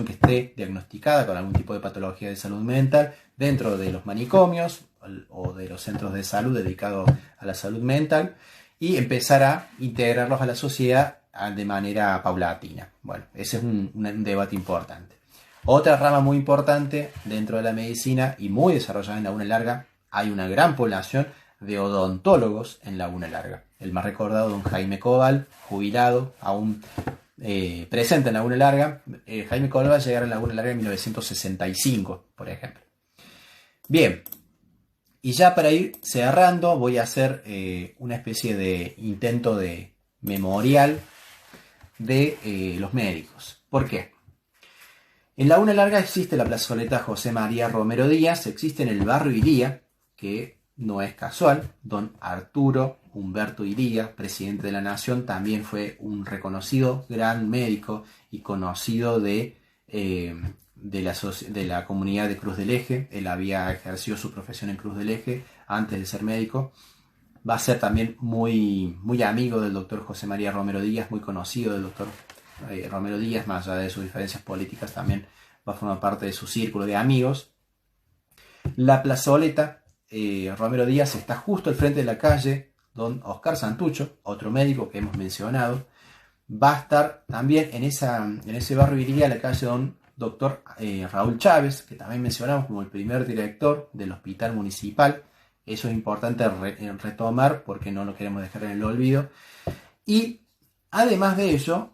esté diagnosticada con algún tipo de patología de salud mental dentro de los manicomios o de los centros de salud dedicados a la salud mental y empezar a integrarlos a la sociedad de manera paulatina. Bueno, ese es un debate importante. Otra rama muy importante dentro de la medicina y muy desarrollada en Laguna Larga, hay una gran población de odontólogos en Laguna Larga. El más recordado, don Jaime Cobal, jubilado, aún presente en Laguna Larga. Jaime Cobal va a llegar a Laguna Larga en 1965, por ejemplo. Bien, y ya para ir cerrando voy a hacer una especie de intento de memorial de los médicos. ¿Por qué? En Laguna Larga existe la plazoleta José María Romero Díaz, existe en el barrio Iría, que no es casual. Don Arturo Humberto Iría, presidente de la Nación, también fue un reconocido gran médico y conocido de la comunidad de Cruz del Eje. Él había ejercido su profesión en Cruz del Eje antes de ser médico. Va a ser también muy, muy amigo del doctor José María Romero Díaz, muy conocido del doctor Romero Díaz, más allá de sus diferencias políticas, también va a formar parte de su círculo de amigos. La plazoleta Romero Díaz está justo al frente de la calle Don Oscar Santucho, otro médico que hemos mencionado. Va a estar también en ese barrio Iría, la calle Don Doctor Raúl Chávez, que también mencionamos como el primer director del hospital municipal. Eso es importante retomar porque no lo queremos dejar en el olvido. Y además de ello,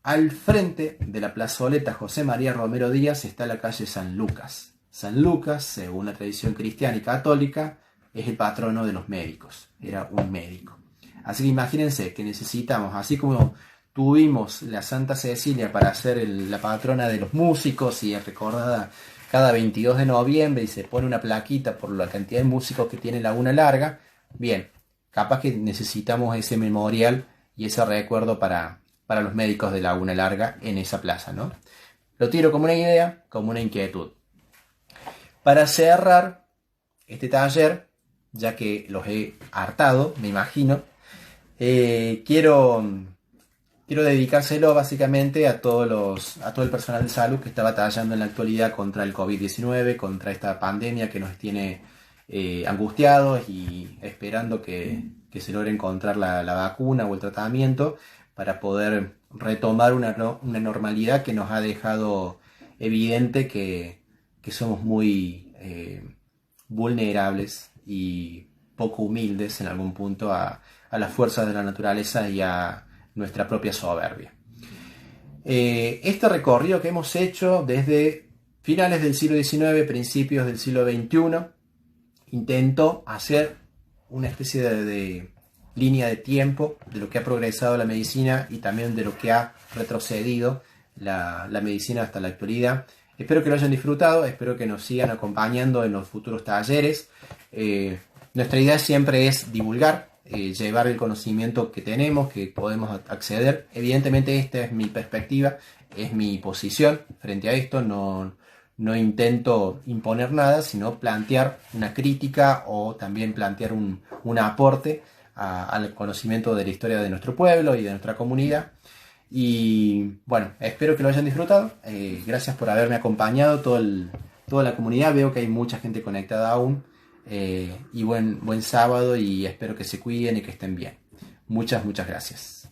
al frente de la plazoleta José María Romero Díaz está la calle San Lucas. San Lucas, según la tradición cristiana y católica, es el patrono de los médicos. Era un médico. Así que imagínense que necesitamos, así como tuvimos la Santa Cecilia para ser la patrona de los músicos y es recordada cada 22 de noviembre y se pone una plaquita por la cantidad de músicos que tiene Laguna Larga, bien, capaz que necesitamos ese memorial y ese recuerdo para los médicos de Laguna Larga en esa plaza, ¿no? Lo tiro como una idea, como una inquietud. Para cerrar este taller, ya que los he hartado, me imagino, quiero dedicárselo básicamente a todo el personal de salud que está batallando en la actualidad contra el COVID-19, contra esta pandemia que nos tiene angustiados y esperando que se logre encontrar la vacuna o el tratamiento para poder retomar una normalidad que nos ha dejado evidente que somos muy vulnerables y poco humildes en algún punto a las fuerzas de la naturaleza y a nuestra propia soberbia. Este recorrido que hemos hecho desde finales del siglo XIX, principios del siglo XXI, intentó hacer una especie de línea de tiempo de lo que ha progresado la medicina y también de lo que ha retrocedido la medicina hasta la actualidad. Espero que lo hayan disfrutado, espero que nos sigan acompañando en los futuros talleres. Nuestra idea siempre es divulgar, llevar el conocimiento que tenemos, que podemos acceder. Evidentemente esta es mi perspectiva, es mi posición frente a esto. No intento imponer nada, sino plantear una crítica o también plantear un aporte al conocimiento de la historia de nuestro pueblo y de nuestra comunidad. Y bueno, espero que lo hayan disfrutado. Gracias por haberme acompañado, toda la comunidad. Veo que hay mucha gente conectada aún. Y buen sábado y espero que se cuiden y que estén bien. Muchas gracias.